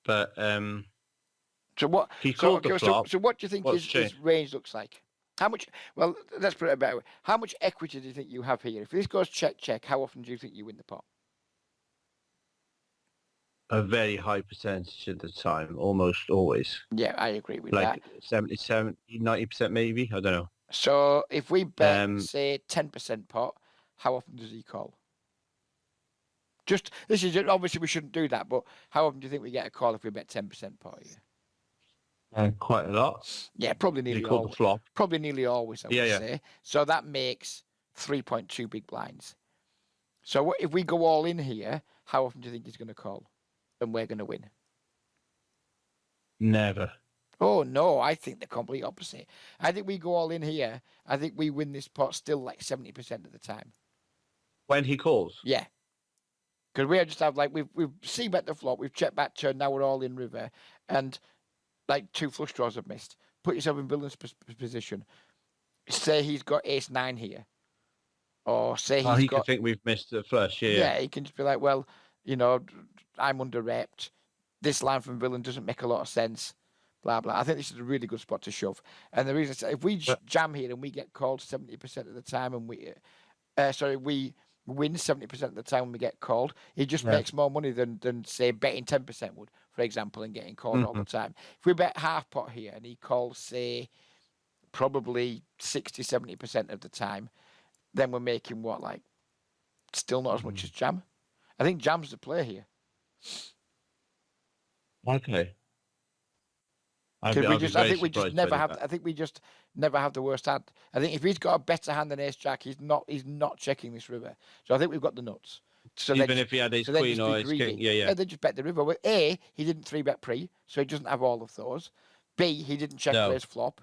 Speaker 2: but
Speaker 1: So what?
Speaker 2: he
Speaker 1: So
Speaker 2: called the flop.
Speaker 1: so what do you think
Speaker 2: What's
Speaker 1: his
Speaker 2: changed?
Speaker 1: range looks like? How much? Well, let's put it a better way. How much equity do you think you have here? If this goes check, how often do you think you win the pot?
Speaker 2: A very high percentage at the time, almost always.
Speaker 1: Yeah, I agree with
Speaker 2: Like
Speaker 1: that.
Speaker 2: 70, 90% maybe. I don't know.
Speaker 1: So if we bet,
Speaker 2: Um,
Speaker 1: say, 10% pot, how often does he call? Just this is obviously we shouldn't do that, but how often do you think we get a call if we bet 10% pot here?
Speaker 2: quite a lot.
Speaker 1: Yeah, probably
Speaker 2: He
Speaker 1: nearly
Speaker 2: called
Speaker 1: always.
Speaker 2: the flop.
Speaker 1: Probably nearly always, I would
Speaker 2: Yeah.
Speaker 1: say. So that makes 3.2 big blinds. So what if we go all in here? How often do you think he's going to call, and we're going to win?
Speaker 2: Never.
Speaker 1: Oh no, I think the complete opposite. I think we go all in here. I think we win this pot still like 70% of the time.
Speaker 2: When he calls.
Speaker 1: Yeah. Because we just have like we've seen bet the flop, we've checked back turn, now we're all in river, and like 2 flush draws have missed. Put yourself in Billen's position. Say he's got ace 9 here, or say
Speaker 2: He
Speaker 1: he's
Speaker 2: could
Speaker 1: got
Speaker 2: think we've missed the flush. Yeah.
Speaker 1: yeah. He can just be like, well, you know, I'm under repped. This line from Villan doesn't make a lot of sense. Blah blah. I think this is a really good spot to shove. And the reason if we jam here and we get called 70% of the time, and we win 70% of the time when we get called, he just makes more money than say betting 10% would, for example, and getting called all the time. If we bet half pot here and he calls say probably 60-70% of the time, then we're making what, like, still not as much as jam. I think jam's the play here.
Speaker 2: Okay.
Speaker 1: I think we just never have. I think we just never have the worst hand. I think if he's got a better hand than Ace Jack, he's not checking this river. So I think we've got the nuts. So
Speaker 2: even if he had Ace Queen or Ace King, yeah.
Speaker 1: They just bet the river. Well, A, he didn't 3-bet pre, so he doesn't have all of those. B, he didn't check raise flop.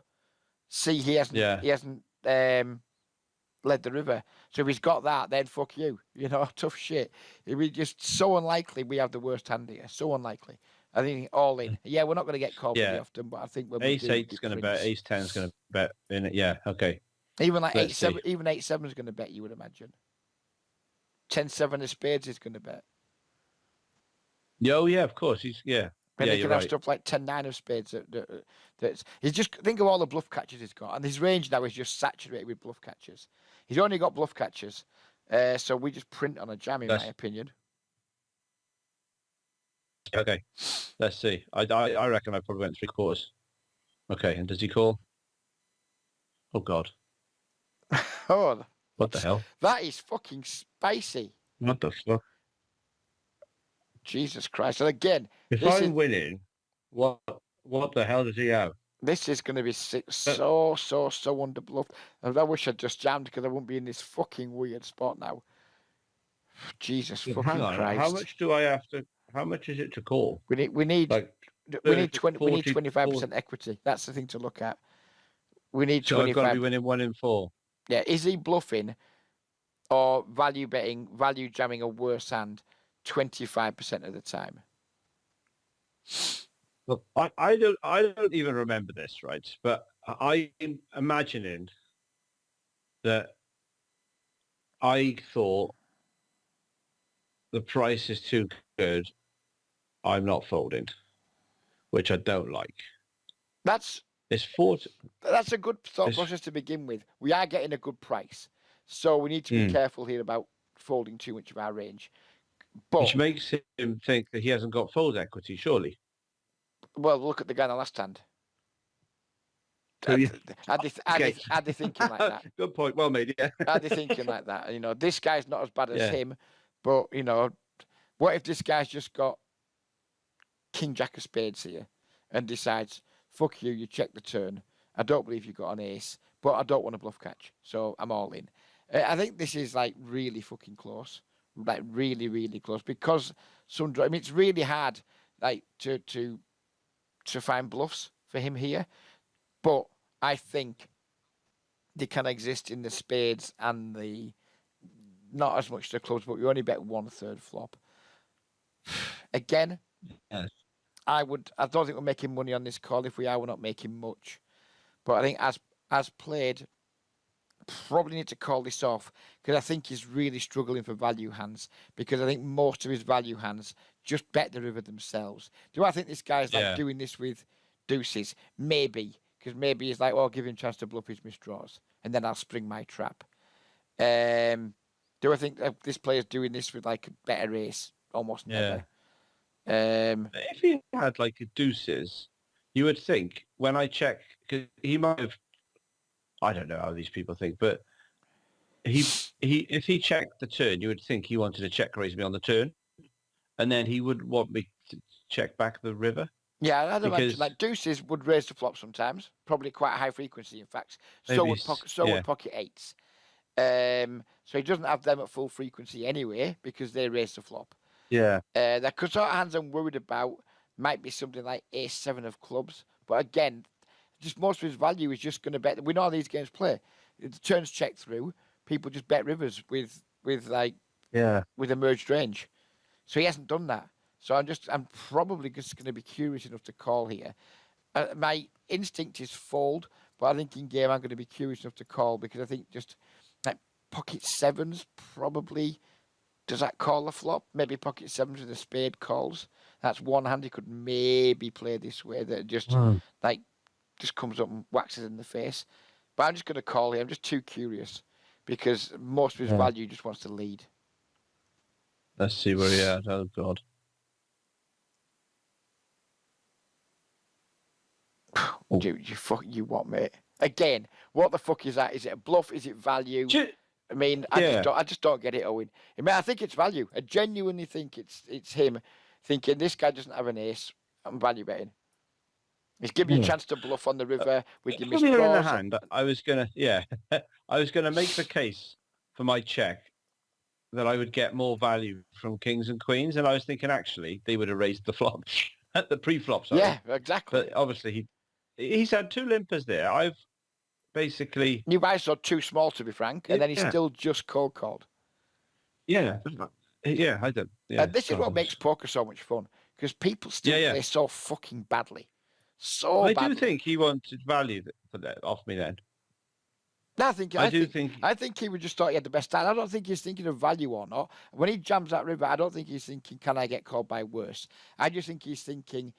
Speaker 1: C, he hasn't led the river. So if he's got that, then fuck you. You know, tough shit. It'd be just so unlikely we have the worst hand here. So unlikely. I think all in. Yeah, we're not going to get called very often, but I think when
Speaker 2: Ace 8's going to bet, Ace 10's going to bet in it. Yeah, okay.
Speaker 1: Even like 8-7, even 8-7 is going to bet. You would imagine. 10-7 of spades is going to bet.
Speaker 2: Oh yeah, of course. He's
Speaker 1: And he can have stuff like 10-9 of spades. That's he's just think of all the bluff catchers he's got, and his range now is just saturated with bluff catchers. He's only got bluff catchers, so we just print on a jam, in my opinion.
Speaker 2: Okay, let's see. I reckon I probably went 3/4. Okay, and does he call? Oh God!
Speaker 1: Oh,
Speaker 2: what the hell?
Speaker 1: That is fucking spicy.
Speaker 2: What the fuck?
Speaker 1: Jesus Christ! And again,
Speaker 2: if I'm winning, what the hell does he have?
Speaker 1: This is going to be so under bluff. And I wish I'd just jammed because I wouldn't be in this fucking weird spot now. Jesus fucking Christ!
Speaker 2: How much do I have to? How much is it to call?
Speaker 1: We need 25% equity. That's the thing to look at. We need 25.
Speaker 2: So I've got to be winning 1 in 4.
Speaker 1: Yeah, is he bluffing or value betting, value jamming a worse hand 25% of the time?
Speaker 2: Look, I don't even remember this, right? But I'm imagining that I thought the price is too good. I'm not folding, which I don't like.
Speaker 1: That's
Speaker 2: a
Speaker 1: good thought process to begin with. We are getting a good price, so we need to be careful here about folding too much of our range. But,
Speaker 2: which makes him think that he hasn't got fold equity, surely.
Speaker 1: Well, look at the guy in the last hand. I'd be thinking like that.
Speaker 2: Good point. Well made, yeah.
Speaker 1: I'd be thinking like that. You know, this guy's not as bad as him, but, you know, what if this guy's just got King Jack of spades here and decides, fuck you, you check the turn. I don't believe you got an ace, but I don't want to bluff catch, so I'm all in. I think this is like really fucking close, like really, really close because I mean, it's really hard like to find bluffs for him here, but I think they can exist in the spades and the not as much the clubs, but we only bet 1/3 flop. Again,
Speaker 2: Yes.
Speaker 1: I don't think we're making money on this call. If we are, we're not making much. But I think as played, probably need to call this off because I think he's really struggling for value hands because I think most of his value hands just bet the river themselves. Do I think this guy's like
Speaker 2: Yeah.
Speaker 1: doing this with deuces? Maybe because maybe he's like, oh, I'll give him a chance to bluff his misdraws and then I'll spring my trap. Do I think that this player's doing this with like a better ace? Almost
Speaker 2: Yeah.
Speaker 1: never. Um,
Speaker 2: If he had like a deuces, you would think when I check, because he might have, I don't know how these people think, but if he checked the turn, you would think he wanted to check raise me on the turn, and then he would want me to check back the river
Speaker 1: yeah, I'd imagine
Speaker 2: because
Speaker 1: like deuces would raise the flop sometimes, probably quite a high frequency, in fact.
Speaker 2: maybe
Speaker 1: So would pocket eights. So he doesn't have them at full frequency anyway because they raise the flop.
Speaker 2: yeah,
Speaker 1: The sort of hands I'm worried about might be something like ace seven of clubs, but again, just most of his value is just going to bet. We know how these games play. The turns check through, people just bet rivers with like
Speaker 2: yeah,
Speaker 1: with a merged range. So he hasn't done that. So I'm probably just going to be curious enough to call here. My instinct is fold, but I think in game I'm going to be curious enough to call because I think just like pocket sevens probably does that call a flop? Maybe pocket sevens with a spade calls. That's one hand he could maybe play this way that just
Speaker 2: Hmm.
Speaker 1: like just comes up and whacks it in the face. But I'm just going to call here. I'm just too curious because most of his
Speaker 2: yeah.
Speaker 1: value just wants to lead.
Speaker 2: Let's see where he at. Oh God. Oh.
Speaker 1: You what, mate? Again, what the fuck is that? Is it a bluff? Is it value? I mean,
Speaker 2: Yeah,
Speaker 1: I just don't get it, Owen. I mean, I think it's value. I genuinely think it's him thinking this guy doesn't have an ace. I'm value betting. He's giving you a
Speaker 2: yeah.
Speaker 1: chance to bluff on the river with your
Speaker 2: If we were in the
Speaker 1: misdraws.
Speaker 2: hand, I was gonna, yeah, I was gonna make the case for my check that I would get more value from kings and queens, and I was thinking actually they would have raised the flop, the pre-flop, sorry.
Speaker 1: Yeah, exactly.
Speaker 2: But obviously he's had two limpers there. I've basically,
Speaker 1: New eyes are too small to be frank, and then he's
Speaker 2: yeah,
Speaker 1: still just cold called.
Speaker 2: yeah, yeah, I don't, yeah,
Speaker 1: And this is
Speaker 2: God,
Speaker 1: what makes poker so much fun because people
Speaker 2: yeah,
Speaker 1: still
Speaker 2: yeah.
Speaker 1: play so fucking badly, so
Speaker 2: I do
Speaker 1: badly.
Speaker 2: think he wanted value for that off me then.
Speaker 1: No, I think
Speaker 2: I
Speaker 1: I
Speaker 2: do
Speaker 1: think
Speaker 2: think,
Speaker 1: I think he would just thought he had the best time. I don't think he's thinking of value or not. When he jams that river, I don't think he's thinking, "Can I get called by worse?" I just think he's thinking,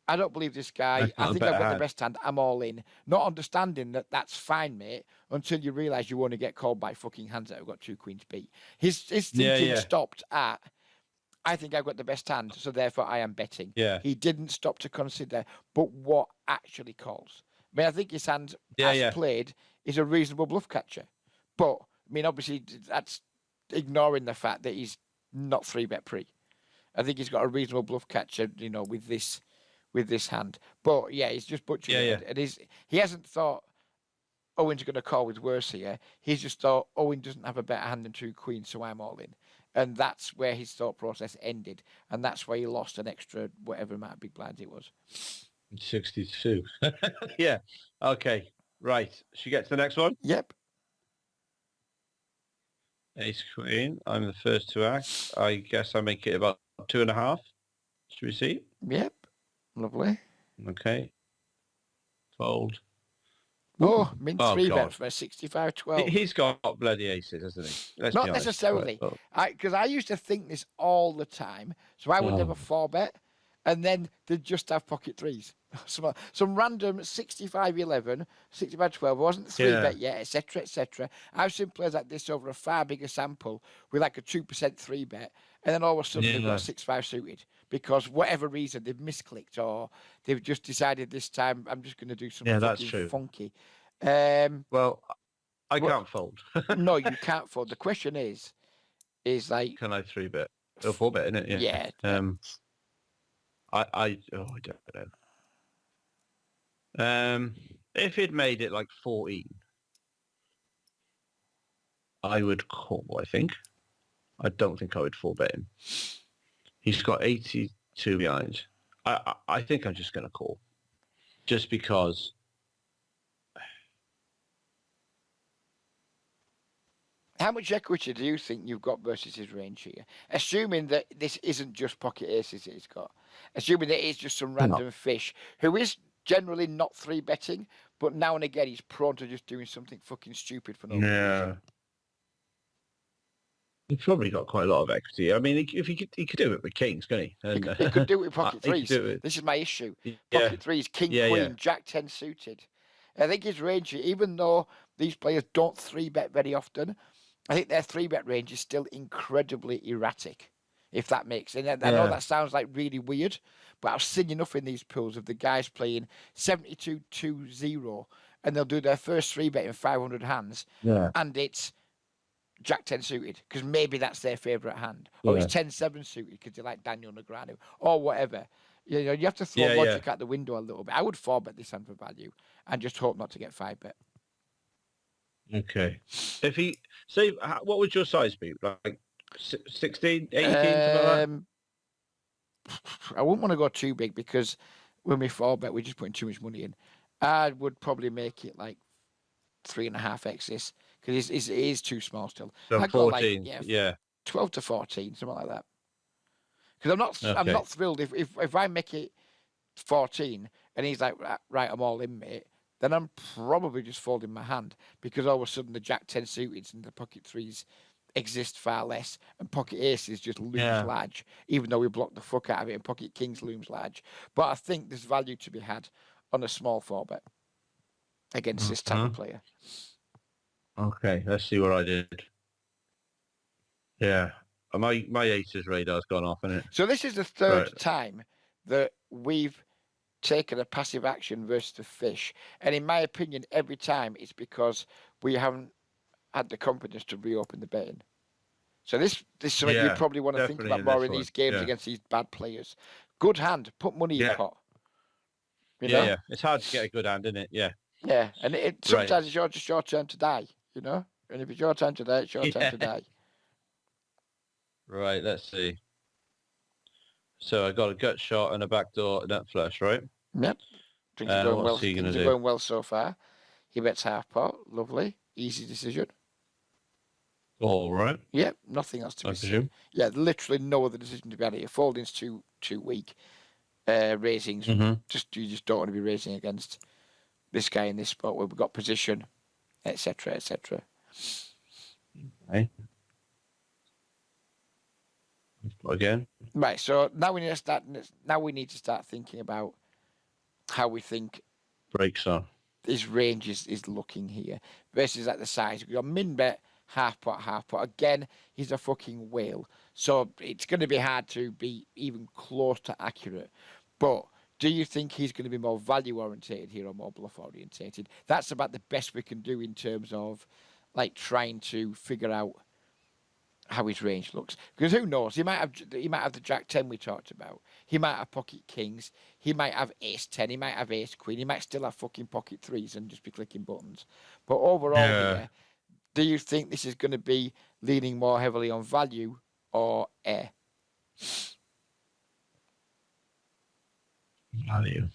Speaker 1: "I don't believe this guy.
Speaker 2: I've
Speaker 1: I
Speaker 2: got a
Speaker 1: think I've
Speaker 2: better
Speaker 1: got the
Speaker 2: hand.
Speaker 1: best hand. I'm all in." Not understanding that that's fine, mate, until you realise you only get called by fucking hands that have got two queens beat. His
Speaker 2: Yeah,
Speaker 1: thinking
Speaker 2: yeah,
Speaker 1: stopped at, "I think I've got the best hand, so therefore I am betting."
Speaker 2: yeah,
Speaker 1: He didn't stop to consider, but what actually calls. I mean, I think his hand,
Speaker 2: yeah,
Speaker 1: as
Speaker 2: yeah,
Speaker 1: played, is a reasonable bluff catcher. But I mean, obviously, that's ignoring the fact that he's not three bet pre. I think he's got a reasonable bluff catcher, with this hand. But yeah, he's just butchered
Speaker 2: yeah,
Speaker 1: it,
Speaker 2: yeah,
Speaker 1: and he hasn't thought Owen's going to call with worse here. He's just thought Owen doesn't have a better hand than two queens, so I'm all in. And that's where his thought process ended, and that's why he lost an extra whatever amount of big blinds it was.
Speaker 2: 62. Yeah, okay, right. Should we get to the next one?
Speaker 1: Yep,
Speaker 2: Ace Queen. I'm the first to act. I guess I make it about 2.5. Should we see?
Speaker 1: yep, lovely.
Speaker 2: Okay. Fold. Ooh.
Speaker 1: Oh, min
Speaker 2: Oh
Speaker 1: three bet
Speaker 2: God.
Speaker 1: for a 65-12.
Speaker 2: He's got bloody aces, hasn't he? Let's be
Speaker 1: Not
Speaker 2: honest.
Speaker 1: necessarily.
Speaker 2: Right.
Speaker 1: Because I used to think this all the time, so I would never
Speaker 2: Oh.
Speaker 1: four bet, and then they'd just have pocket threes. Some random 65-11, 65-12, wasn't three
Speaker 2: Yeah.
Speaker 1: bet yet, etc., etc. I've seen players like this over a far bigger sample with like a 2% three bet, and then all of a sudden they've
Speaker 2: Yeah.
Speaker 1: got 6-5 suited because whatever reason they've misclicked or they've just decided this time I'm just going to do something
Speaker 2: Yeah, that's
Speaker 1: fucking
Speaker 2: true.
Speaker 1: funky.
Speaker 2: Well, I
Speaker 1: Well,
Speaker 2: can't fold.
Speaker 1: no, you can't fold. The question is like,
Speaker 2: Can I 3-bet? Oh, 4-bet, isn't it?
Speaker 1: yeah,
Speaker 2: I don't know. If he'd made it like 14, I would call, I think. I don't think I would full bet him. He's got 82 behind. I think I'm just going to call. Just because.
Speaker 1: How much equity do you think you've got versus his range here? Assuming that this isn't just pocket aces that he's got. Assuming that it's just some random fish who is generally not 3-betting, but now and again he's prone to just doing something fucking stupid for no good
Speaker 2: Yeah.
Speaker 1: reason.
Speaker 2: He's probably got quite a lot of equity. I mean, if he could do it with kings, couldn't he?
Speaker 1: He
Speaker 2: And
Speaker 1: could do it with pocket
Speaker 2: he could
Speaker 1: threes.
Speaker 2: do it.
Speaker 1: This is my issue.
Speaker 2: Yeah.
Speaker 1: Pocket threes, king,
Speaker 2: Yeah,
Speaker 1: queen,
Speaker 2: yeah.
Speaker 1: jack 10 suited. I think his range, even though these players don't 3-bet very often, I think their 3-bet range is still incredibly erratic, if that makes sense. I know that sounds like really weird, but I've seen enough in these pools of the guys playing 72-2-0, and they'll do their first 3-bet in 500 hands, and it's jack 10 suited, because maybe that's their favourite hand. Or it's 10-7 suited, because they like Daniel Negreanu, or whatever. You know, you have to throw logic out the window a little bit. I would 4-bet this hand for value, and just hope not to get 5-bet.
Speaker 2: Okay. If he say, what would your size be? Like 16, 18, something like that?
Speaker 1: I wouldn't want to go too big because when we 4-bet, we're just putting too much money in. I would probably make it like 3.5x this because it is too small still.
Speaker 2: So
Speaker 1: I'd
Speaker 2: 14.
Speaker 1: Go like,
Speaker 2: yeah.
Speaker 1: 12 to 14, something like that. Because I'm not thrilled if I make it 14 and he's like, right, I'm all in, mate. Then I'm probably just folding my hand because all of a sudden the jack 10 suited and the pocket threes exist far less, and pocket aces just looms large, even though we block the fuck out of it, and pocket kings looms large. But I think there's value to be had on a small 4-bet against this type of player.
Speaker 2: Okay, let's see what I did. Yeah, my aces radar's gone off, isn't it?
Speaker 1: So this is the third time that we've taken a passive action versus the fish, and in my opinion, every time it's because we haven't had the confidence to reopen the betting. So this is something you probably want to think about more in these games against these bad players. Good hand, put money in pot. You know?
Speaker 2: Yeah. It's hard to get a good hand, isn't it? Yeah.
Speaker 1: Yeah, and sometimes it's just your turn to die, you know? And if it's your turn to die, it's your turn to die.
Speaker 2: Right, let's see. So I got a gut shot and a backdoor nut flush, right?
Speaker 1: Yep. Things are going well. Things are going well so far. He bets half pot. Lovely. Easy decision.
Speaker 2: All right.
Speaker 1: Yep. Nothing else to be said. Yeah, literally no other decision to be had here. Folding's too weak. Raisings, you just don't want to be raising against this guy in this spot where we've got position, etc., etc.
Speaker 2: Okay. Again.
Speaker 1: Right. So now we need to start. Now we need to start thinking about how we think
Speaker 2: breaks on
Speaker 1: his range is looking here versus at the size. We've got min bet, half pot. Again, he's a fucking whale. So it's going to be hard to be even close to accurate. But do you think he's going to be more value orientated here or more bluff orientated? That's about the best we can do in terms of like trying to figure out how his range looks. Because who knows? He might have the jack 10 we talked about. He might have pocket kings. He might have ace 10. He might have ace queen. He might still have fucking pocket threes and just be clicking buttons. But overall here, do you think this is going to be leaning more heavily on value or air?
Speaker 2: Value.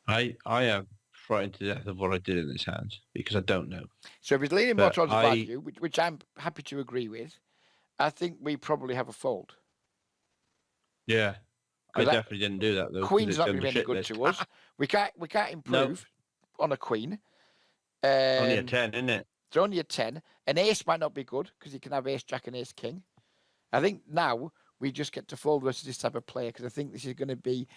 Speaker 2: I am frightened to death of what I did in this hand because I don't know.
Speaker 1: So if he's leaning more towards value, which I'm happy to agree with, I think we probably have a fold.
Speaker 2: Yeah, I definitely didn't do that though.
Speaker 1: Queen's not going to be any good to us. We can't improve on a queen.
Speaker 2: Only a 10, isn't it?
Speaker 1: It's only a 10. An ace might not be good because you can have ace jack and ace king. I think now we just get to fold versus this type of player because I think this is going to be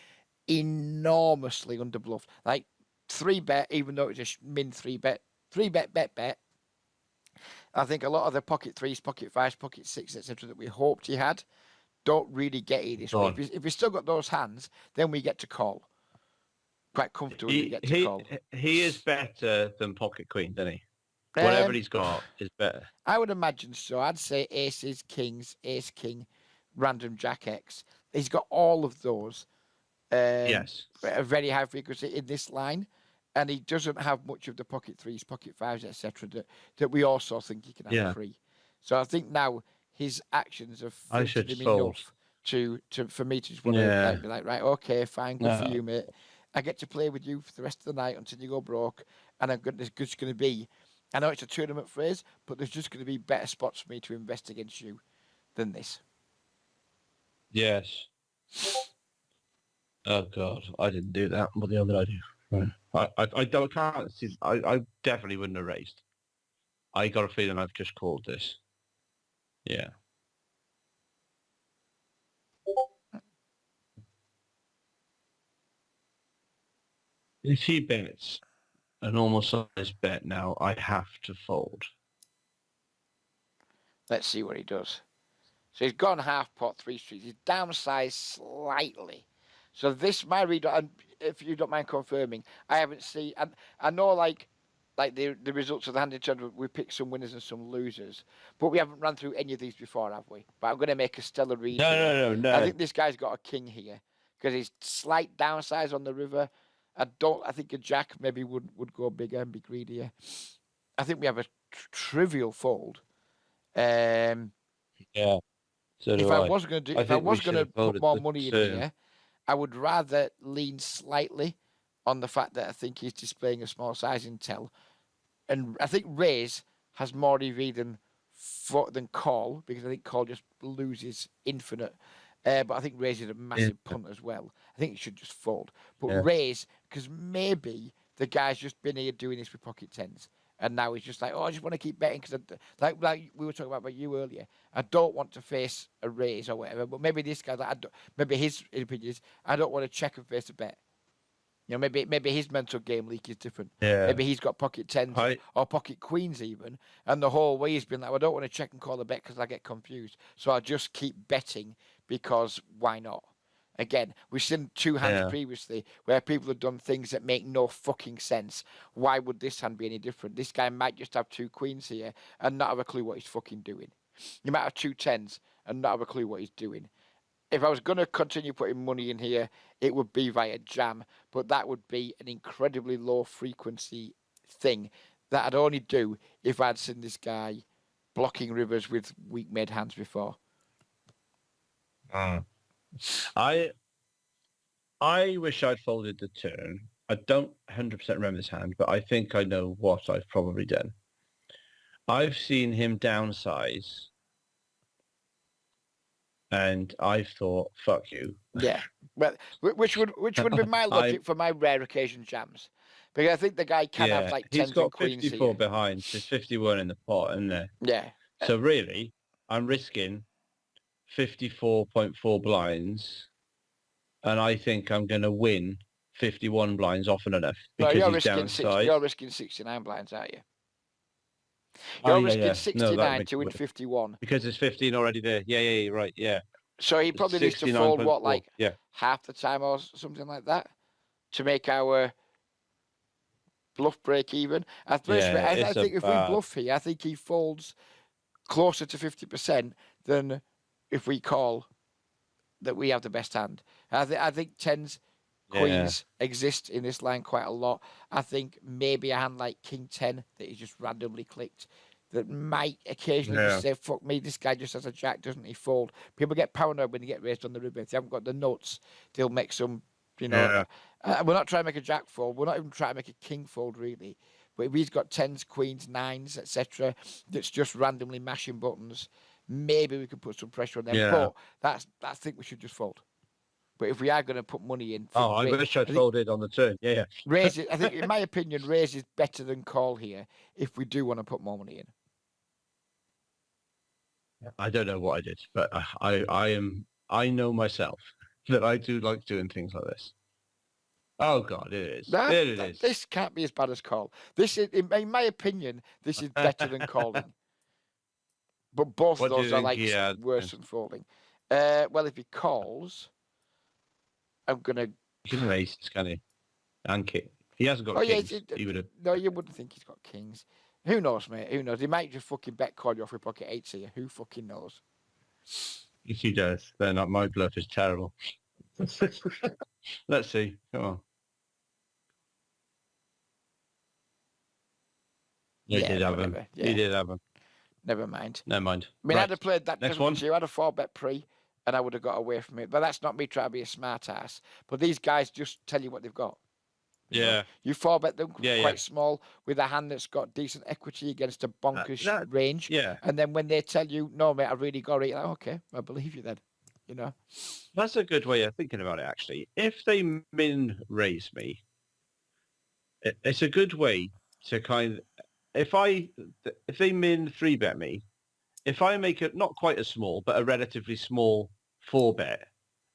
Speaker 1: enormously under bluff. Like 3-bet, even though it's a min 3-bet, 3-bet, bet. I think a lot of the pocket threes, pocket fives, pocket six, etc. that we hoped he had don't really get it this way. If he's still got those hands, then we get to call. Quite comfortably get to call.
Speaker 2: He is better than pocket queen, doesn't he? Whatever he's got is better.
Speaker 1: I would imagine so. I'd say aces, kings, ace, king, random jack X. He's got all of those.
Speaker 2: Yes.
Speaker 1: At a very high frequency in this line. and he doesn't have much of the pocket threes, pocket fives, etc. That we also think he can have
Speaker 2: Yeah.
Speaker 1: free. So I think now his actions have
Speaker 2: I
Speaker 1: filtered
Speaker 2: should
Speaker 1: him
Speaker 2: fold.
Speaker 1: enough to for me to just want to
Speaker 2: Yeah.
Speaker 1: like be like, right, okay, fine, good for
Speaker 2: No.
Speaker 1: you, mate. I get to play with you for the rest of the night until you go broke, and there's just going to be. I know it's a tournament phrase, but there's just going to be better spots for me to invest against you than this.
Speaker 2: Yes. Oh God, I didn't do that. What the hell did I do? Right. I don't can't see. I definitely wouldn't have raised. I got a feeling I've just called this. Yeah. If he bets a normal size bet now, I have to fold.
Speaker 1: Let's see what he does. So he's gone half pot, three streets. He's downsized slightly. So this, my read, and if you don't mind confirming, I haven't seen. And I know, like the results of the hand in tournament, we picked some winners and some losers, but we haven't run through any of these before, have we? But I'm going to make a stellar read
Speaker 2: No,
Speaker 1: here.
Speaker 2: no, no,
Speaker 1: I
Speaker 2: no.
Speaker 1: think this guy's got a king here because he's slight downsize on the river. I think a jack maybe would go bigger and be greedier. I think we have a trivial fold. Um,
Speaker 2: Yeah. So
Speaker 1: if
Speaker 2: do
Speaker 1: I
Speaker 2: I.
Speaker 1: was going to do,
Speaker 2: I
Speaker 1: if I
Speaker 2: think we
Speaker 1: was going
Speaker 2: should
Speaker 1: to
Speaker 2: have
Speaker 1: put
Speaker 2: folded
Speaker 1: more
Speaker 2: the
Speaker 1: money in
Speaker 2: turn.
Speaker 1: here, I would rather lean slightly on the fact that I think he's displaying a small size intel, and I think raise has more EV than call because I think call just loses infinite. But I think raise is a
Speaker 2: Yeah.
Speaker 1: massive punt as well. I think it should just fold. But
Speaker 2: Yeah.
Speaker 1: raise, because maybe the guy's just been here doing this with pocket tens, and now he's just like, oh, I just want to keep betting because, like we were talking about you earlier, I don't want to face a raise or whatever. But maybe this guy, maybe his opinion is, I don't want to check and face a bet. You know, maybe his mental game leak is different.
Speaker 2: Yeah.
Speaker 1: Maybe he's got pocket tens
Speaker 2: I
Speaker 1: or pocket queens even, and the whole way he's been like, well, I don't want to check and call a bet because I get confused, so I'll just keep betting because why not? Again, we've seen two hands
Speaker 2: yeah.
Speaker 1: previously where people have done things that make no fucking sense. Why would this hand be any different? This guy might just have two queens here and not have a clue what he's fucking doing. You might have two tens and not have a clue what he's doing. If I was going to continue putting money in here, it would be via jam, but that would be an incredibly low frequency thing that I'd only do if I'd seen this guy blocking rivers with weak made hands before.
Speaker 2: I I wish I'd folded the turn. I don't 100% remember this hand, but I think I know what I've probably done. I've seen him downsize, and I've thought, fuck you.
Speaker 1: Yeah, well, which would be my
Speaker 2: I
Speaker 1: logic for my rare occasion jams, because I think the guy can have
Speaker 2: Yeah,
Speaker 1: like
Speaker 2: he's
Speaker 1: tens and
Speaker 2: got
Speaker 1: queens
Speaker 2: 54
Speaker 1: here.
Speaker 2: behind. There's 51 in the pot, isn't there?
Speaker 1: Yeah,
Speaker 2: So really, I'm risking 54.4 blinds, and I think I'm going to win 51 blinds often enough
Speaker 1: no,
Speaker 2: because he's downsized.
Speaker 1: you're risking 69 blinds, aren't you?
Speaker 2: Oh
Speaker 1: You're
Speaker 2: yeah,
Speaker 1: risking
Speaker 2: yeah. No, that
Speaker 1: 69
Speaker 2: makes
Speaker 1: to
Speaker 2: it
Speaker 1: win
Speaker 2: work.
Speaker 1: 51.
Speaker 2: Because there's 15 already there. Yeah, yeah, yeah, right. Yeah,
Speaker 1: So he probably needs to fold what,
Speaker 2: 69.4.
Speaker 1: like
Speaker 2: Yeah,
Speaker 1: half the time or something like that to make our bluff break even. I
Speaker 2: yeah. It's a
Speaker 1: think if we
Speaker 2: bad.
Speaker 1: bluff here, I think he folds closer to 50% than if we call that we have the best hand. I think tens,
Speaker 2: Yeah,
Speaker 1: queens exist in this line quite a lot. I think maybe a hand like King 10 that he just randomly clicked that might occasionally
Speaker 2: yeah,
Speaker 1: just say, fuck me, this guy just has a jack, doesn't he fold? People get paranoid when they get raised on the river. If they haven't got the nuts, they'll make some, you know.
Speaker 2: yeah,
Speaker 1: We're not trying to make a jack fold. We're not even trying to make a king fold, really. But if he's got tens, queens, nines, etc., that's just randomly mashing buttons, maybe we could put some pressure on them.
Speaker 2: yeah.
Speaker 1: But I think we should just fold. But if we are going to put money in,
Speaker 2: Oh, I wish I'd
Speaker 1: I think
Speaker 2: folded on the turn. Yeah, yeah.
Speaker 1: raise it. I think, in my opinion, raise is better than call here if we do want to put more money in.
Speaker 2: I don't know what I did, but I know myself that I do like doing things like this. Oh God, it is. There it is.
Speaker 1: This can't be as bad as call. This is, in my opinion, this is better than calling. But both
Speaker 2: What
Speaker 1: of
Speaker 2: do you
Speaker 1: those are
Speaker 2: think
Speaker 1: like
Speaker 2: he had?
Speaker 1: worse than folding. Well, if he calls, I'm gonna.
Speaker 2: He can have aces, can he? And king. He hasn't got
Speaker 1: Oh yeah,
Speaker 2: kings. He would have.
Speaker 1: no, you wouldn't think he's got kings. Who knows, mate? Who knows? He might just fucking bet call you off with pocket eights here. Who fucking knows?
Speaker 2: If he does, then my bluff is terrible. Let's see. Come on. He
Speaker 1: Yeah,
Speaker 2: did have him.
Speaker 1: whatever.
Speaker 2: He
Speaker 1: Yeah,
Speaker 2: did have him.
Speaker 1: never mind.
Speaker 2: Never mind.
Speaker 1: I mean, I'd
Speaker 2: Right.
Speaker 1: have played that
Speaker 2: Next
Speaker 1: because
Speaker 2: one.
Speaker 1: you had a 4-bet pre, and I would have got away from it. But that's not me trying to be a smart ass. But these guys just tell you what they've got.
Speaker 2: Yeah.
Speaker 1: You 4-bet them
Speaker 2: Yeah.
Speaker 1: quite small with a hand that's got decent equity against a bonkers
Speaker 2: That.
Speaker 1: range.
Speaker 2: Yeah.
Speaker 1: And then when they tell you, no, mate, I really got it, you're like, okay, I believe you then. You know?
Speaker 2: That's a good way of thinking about it. Actually, if they min raise me, it's a good way to kind. If they min 3-bet me, if I make it not quite as small, but a relatively small 4-bet,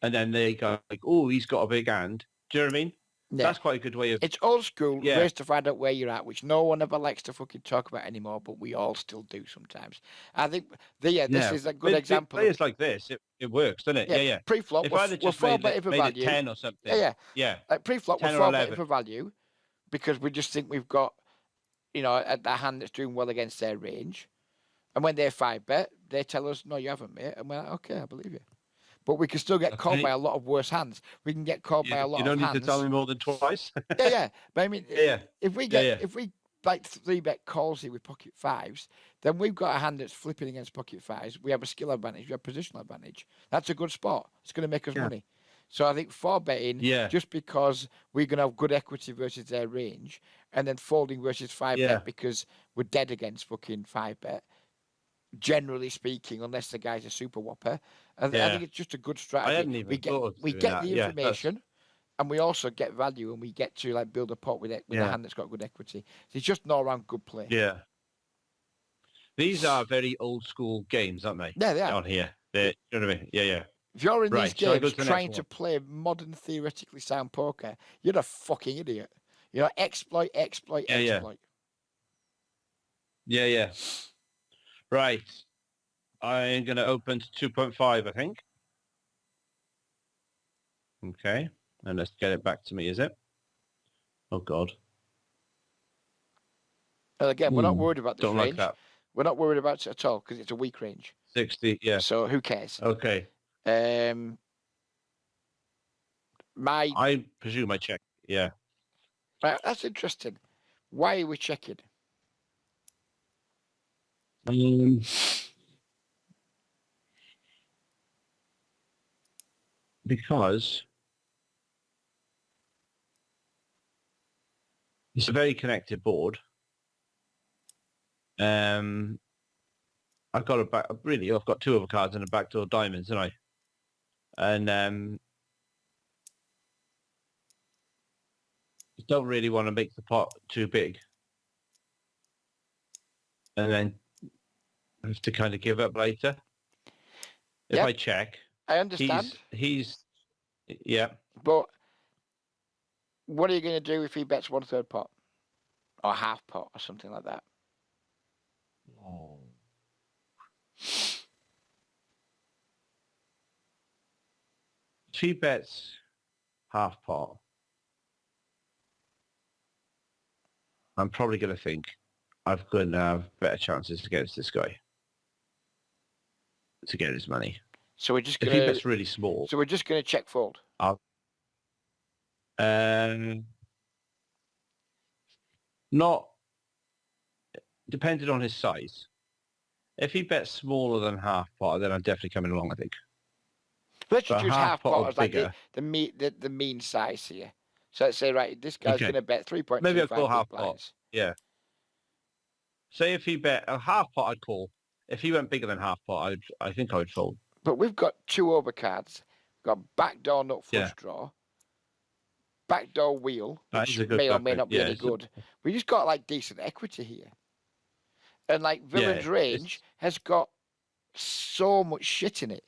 Speaker 2: and then they go like, oh, he's got a big hand. Do you know what I mean?
Speaker 1: Yeah.
Speaker 2: That's quite a good way of.
Speaker 1: It's old school,
Speaker 2: Yeah.
Speaker 1: ways to find out where you're at, which no one ever likes to fucking talk about anymore, but we all still do sometimes. I think, this is a good example.
Speaker 2: Players like this, it works, doesn't it? Yeah.
Speaker 1: Pre-flop,
Speaker 2: If I'd have
Speaker 1: we're
Speaker 2: just made
Speaker 1: 4-betting for
Speaker 2: it
Speaker 1: value.
Speaker 2: 10 or something. Yeah.
Speaker 1: Like pre-flop, we're
Speaker 2: 10 or
Speaker 1: 4-betting
Speaker 2: 11.
Speaker 1: for value because we just think we've got, a hand that's doing well against their range. And when they're 5-bet, they tell us, no, you haven't, mate. And we're like, okay, I believe you. But we can still get called by a lot of worse hands. We can get called by a lot of hands.
Speaker 2: You don't need to tell me more than twice.
Speaker 1: yeah. But I mean, if we like 3-bet calls here with pocket fives, then we've got a hand that's flipping against pocket fives. We have a skill advantage. We have positional advantage. That's a good spot. It's going to make us money. So I think 4-betting, just because we're going to have good equity versus their range, and then folding versus 5-bet because we're dead against fucking 5-bet, generally speaking, unless the guy's a super whopper. I think it's just a good strategy.
Speaker 2: I hadn't even thought of
Speaker 1: we
Speaker 2: doing
Speaker 1: get
Speaker 2: that.
Speaker 1: the information, and we also get value, and we get to like build a pot with a hand that's got good equity. So it's just an all-round good play.
Speaker 2: Yeah. These are very old school games, aren't they?
Speaker 1: Yeah, they are.
Speaker 2: On here. You know what I mean? Yeah.
Speaker 1: If you're in these games
Speaker 2: to
Speaker 1: trying to play modern theoretically sound poker, you're a fucking idiot. Exploit.
Speaker 2: Yeah. Right. I'm going to open to 2.5, I think. Okay. And let's get it back to me, is it? Oh, God.
Speaker 1: And again, we're not worried about this
Speaker 2: Don't
Speaker 1: range.
Speaker 2: like that.
Speaker 1: We're not worried about it at all because it's a weak range.
Speaker 2: 60, yeah.
Speaker 1: So who cares?
Speaker 2: Okay. I presume I check. Yeah.
Speaker 1: Right, that's interesting. Why are we checking?
Speaker 2: Because it's a very connected board. I've got I've got 2 overcards and a backdoor diamonds, haven't I? And don't really want to make the pot too big, and then have to kind of give up later. If I check,
Speaker 1: I understand.
Speaker 2: He's
Speaker 1: But what are you going to do if he bets 1/3 pot or half pot or something like that?
Speaker 2: Oh. If he bets half pot, I'm probably going to think I'm going to have better chances against this guy to get his money.
Speaker 1: So we're just
Speaker 2: if
Speaker 1: going
Speaker 2: he bets really small.
Speaker 1: So we're just going to check fold.
Speaker 2: Not depending on his size. If he bets smaller than half pot, then I'm definitely coming along, I think.
Speaker 1: Let's just use half pot as like
Speaker 2: the
Speaker 1: mean size here. So let's say, right, this guy's going to bet 3.25.
Speaker 2: Maybe I'll call half
Speaker 1: blinds.
Speaker 2: pot. Yeah. Say if he bet a half pot, I'd call. If he went bigger than half pot, I think I would fold.
Speaker 1: But we've got 2 overcards. We've got backdoor nut flush draw. Backdoor wheel, which may or may not be any good. We just got like decent equity here. And like Villain's range has got so much shit in it.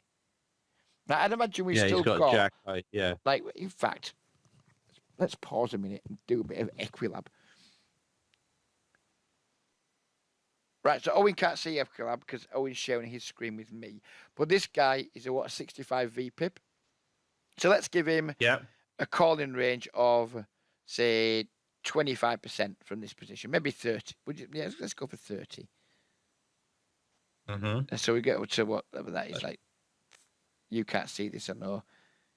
Speaker 1: Now I'd imagine we've still got
Speaker 2: Jack,
Speaker 1: like, in fact, let's pause a minute and do a bit of Equilab. Right, so Owain can't see Equilab because Owen's sharing his screen with me. But this guy is a 65 VPIP. So let's give him a calling range of, say, 25% from this position, maybe 30. Let's go for 30.
Speaker 2: Mm-hmm.
Speaker 1: So we get up to whatever that is, like, you can't see this, I know.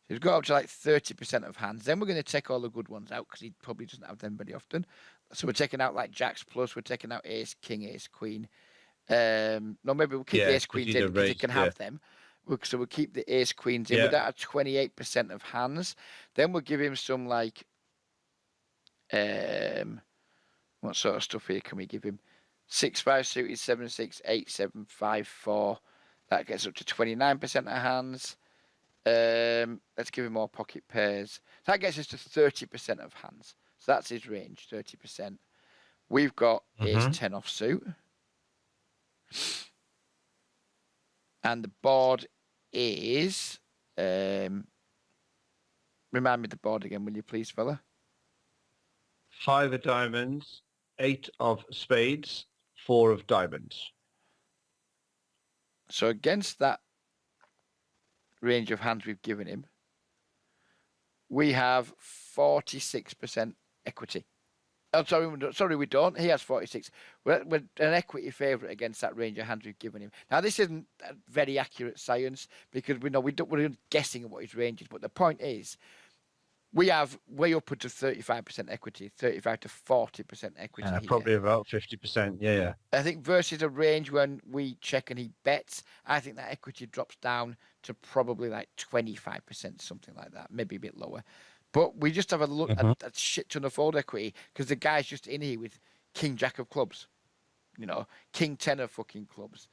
Speaker 1: So we've got up to like 30% of hands. Then we're going to take all the good ones out because he probably doesn't have them very often. So we're taking out like Jacks plus. We're taking out Ace King, Ace Queen. No, maybe we'll keep the
Speaker 2: Yeah,
Speaker 1: Ace
Speaker 2: because
Speaker 1: Queens
Speaker 2: you
Speaker 1: in
Speaker 2: don't
Speaker 1: because he
Speaker 2: raise.
Speaker 1: can
Speaker 2: Yeah,
Speaker 1: have them. So we'll keep the Ace Queens in.
Speaker 2: yeah.
Speaker 1: With that at 28% of hands. Then we'll give him some like what sort of stuff here can we give him? 6-5 suited, 7-6, 8-7, 5-4. That gets up to 29% of hands. Let's give him more pocket pairs. That gets us to 30% of hands. So that's his range, 30%. We've got Ace 10 offsuit. And the board is remind me the board again, will you please, fella?
Speaker 2: 5 of diamonds, 8 of spades, 4 of diamonds.
Speaker 1: So against that range of hands we've given him, we have 46% equity. Oh, sorry, we don't. He has 46. We're an equity favourite against that range of hands we've given him. Now, this isn't very accurate science because we're guessing at what his range is. But the point is, we have way up to 35% equity, 35 to 40% equity here.
Speaker 2: Probably about 50%. Yeah.
Speaker 1: I think versus a range when we check and he bets, I think that equity drops down to probably like 25%, something like that, maybe a bit lower. But we just have a look at a shit ton of fold equity because the guy's just in here with King Jack of clubs, King 10 of fucking clubs,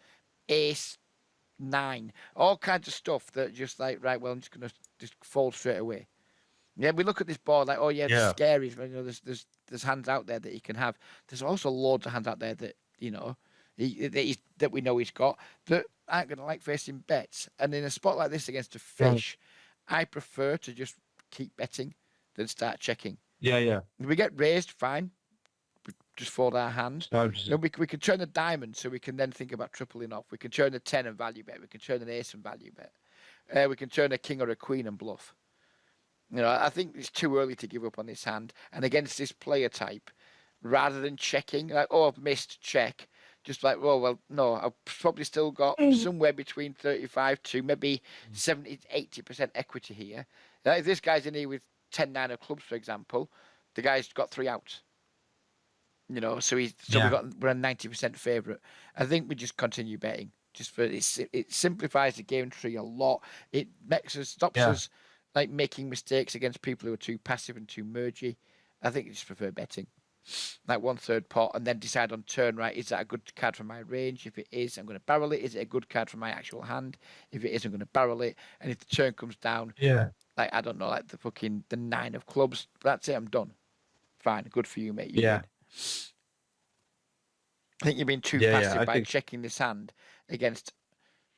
Speaker 1: Ace 9, all kinds of stuff that just like, right, well, I'm just going to just fold straight away. Yeah, we look at this board like, oh yeah, it's scary. There's hands out there that he can have. There's also loads of hands out there that that we know he's got that aren't going to like facing bets. And in a spot like this against a fish, I prefer to just keep betting than start checking.
Speaker 2: Yeah.
Speaker 1: If we get raised, fine. We just fold our hand.
Speaker 2: No,
Speaker 1: We can turn the diamond, so we can then think about tripling off. We can turn the 10 and value bet. We can turn an ace and value bet. We can turn a king or a queen and bluff. I think it's too early to give up on this hand. And against this player type, rather than checking, like, oh, I've missed, check. Just like, well, no, I've probably still got somewhere between 35 to maybe 70 to 80% equity here. Now, if this guy's in here with 10-9 of clubs, for example, the guy's got 3 outs. We're a 90% favourite. I think we just continue betting. Just for it simplifies the game tree a lot. It stops us like making mistakes against people who are too passive and too mergy. I think I just prefer betting. Like 1/3 pot and then decide on turn, right, is that a good card for my range? If it is, I'm going to barrel it. Is it a good card for my actual hand? If it is, I'm going to barrel it. And if the turn comes down, like, I don't know, like the 9 of clubs, that's it, I'm done. Fine, good for you, mate. You win. I think you've been too passive by checking this hand against.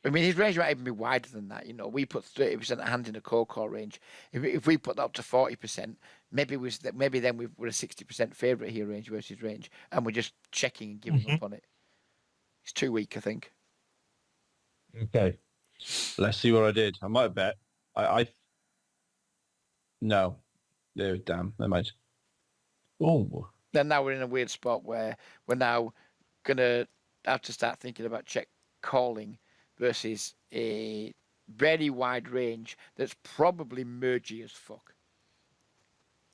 Speaker 1: I mean, his range might even be wider than that. We put 30% of hands in a cold core range. If we put that up to 40%, maybe then we're a 60% favourite here, range versus range, and we're just checking and giving up on it. It's too weak, I think.
Speaker 2: Okay. Let's see what I did. I might bet. No. There, damn. I might. Oh.
Speaker 1: Then now we're in a weird spot where we're now going to have to start thinking about check calling versus a very wide range that's probably mergy as fuck.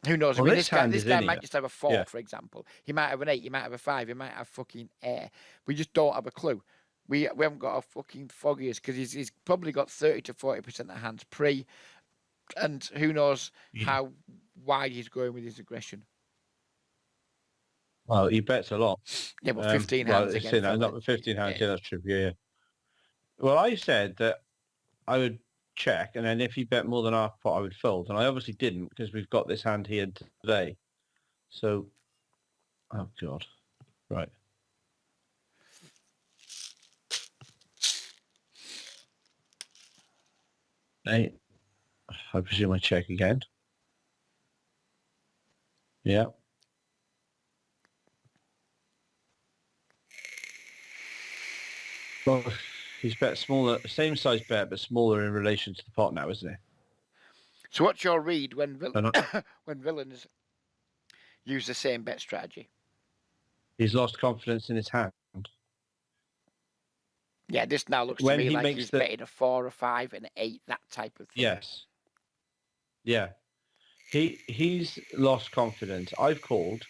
Speaker 1: Who knows?
Speaker 2: Well,
Speaker 1: I mean, this guy might
Speaker 2: here.
Speaker 1: just have a 4, for example. He might have an 8, he might have a 5, he might have fucking air. We just don't have a clue. We haven't got a fucking foggiest because he's probably got 30 to 40% of hands pre, and who knows how wide he's going with his aggression.
Speaker 2: Well, he bets a lot.
Speaker 1: Yeah, but 15 hands again.
Speaker 2: Not 15 hands. Yeah, that's true. Yeah. Well, I said that I would check, and then if he bet more than half pot, I would fold. And I obviously didn't because we've got this hand here today. So, oh God, right. I presume I check again. Yeah. Well, he's bet smaller, same size bet, but smaller in relation to the pot now, isn't he?
Speaker 1: So what's your read when villains use the same bet strategy?
Speaker 2: He's lost confidence in his hand.
Speaker 1: Yeah, this now looks to me like he's betting a 4, a 5, and an 8, that type of thing.
Speaker 2: Yes. Yeah. He's lost confidence. I've called,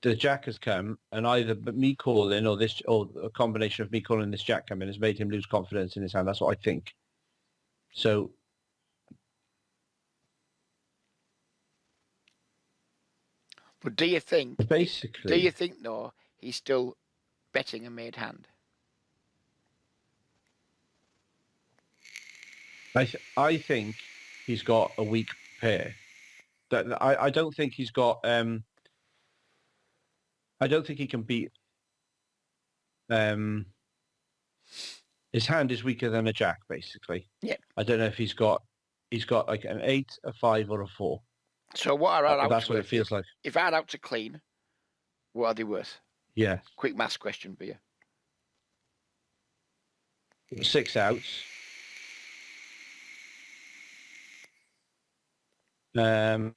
Speaker 2: the jack has come, and either me calling or this, or a combination of me calling this jack coming has made him lose confidence in his hand. That's what I think. So
Speaker 1: But do you think
Speaker 2: basically,
Speaker 1: though he's still betting a made hand?
Speaker 2: I think he's got a weak pair. That I don't think he's got. I don't think he can beat. His hand is weaker than a jack, basically.
Speaker 1: Yeah.
Speaker 2: I don't know if he's got like an 8, a 5, or a 4.
Speaker 1: So what are our outs
Speaker 2: That's what it
Speaker 1: worth?
Speaker 2: feels like.
Speaker 1: If our outs are clean, what are they worth?
Speaker 2: Yeah,
Speaker 1: Quick maths question for you.
Speaker 2: 6 outs. We've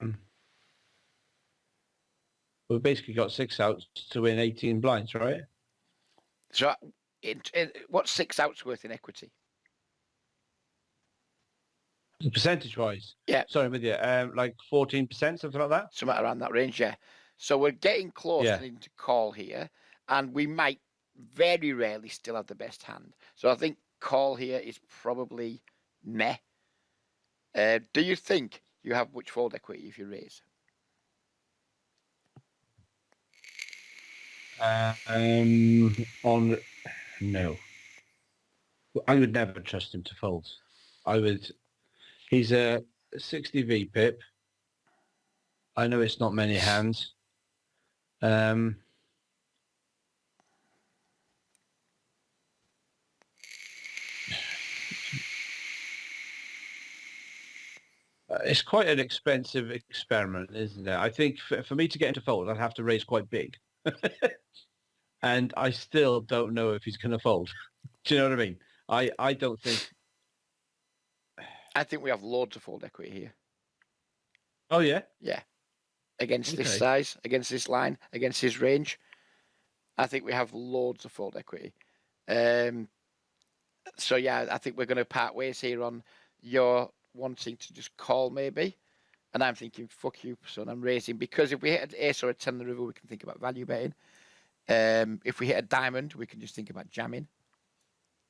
Speaker 2: basically got 6 outs to win 18 blinds, right?
Speaker 1: So what's 6 outs worth in equity?
Speaker 2: Percentage-wise.
Speaker 1: Yeah.
Speaker 2: Sorry, I'm with you. Like 14%, something like that.
Speaker 1: Somewhere around that range, yeah. So we're getting close
Speaker 2: Yeah.
Speaker 1: to needing to call here, and we might very rarely still have the best hand. So I think call here is probably meh. Do you think you have much fold equity if you raise?
Speaker 2: On no, I would never trust him to fold. I would. He's a 60v pip. I know it's not many hands. It's quite an expensive experiment, isn't it? I think for me to get into fold, I'd have to raise quite big. And I still don't know if he's going to fold. Do you know what I mean? I don't think...
Speaker 1: I think we have loads of fold equity here.
Speaker 2: Oh, yeah?
Speaker 1: Yeah. Against this
Speaker 2: Okay.
Speaker 1: size, against this line, against his range. I think we have loads of fold equity. So, yeah, I think we're going to part ways here on your wanting to just call maybe. And I'm thinking, fuck you, son, I'm raising. Because if we hit an ace or a 10 on the river, we can think about value betting. If we hit a diamond, we can just think about jamming.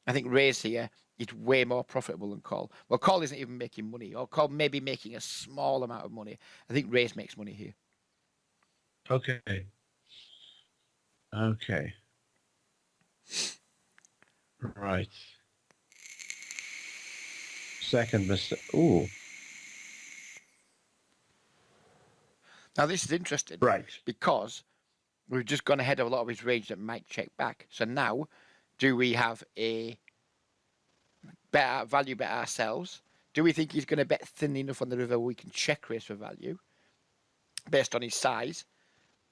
Speaker 1: I think raise here is way more profitable than call. Well, call isn't even making money, or call maybe making a small amount of money. I think raise makes money here.
Speaker 2: Okay. Okay. Right. Second mistake. Ooh.
Speaker 1: Now, this is interesting.
Speaker 2: Right.
Speaker 1: Because we've just gone ahead of a lot of his range that might check back. So now, do we have a better value bet ourselves? Do we think he's going to bet thin enough on the river where we can check raise for value based on his size?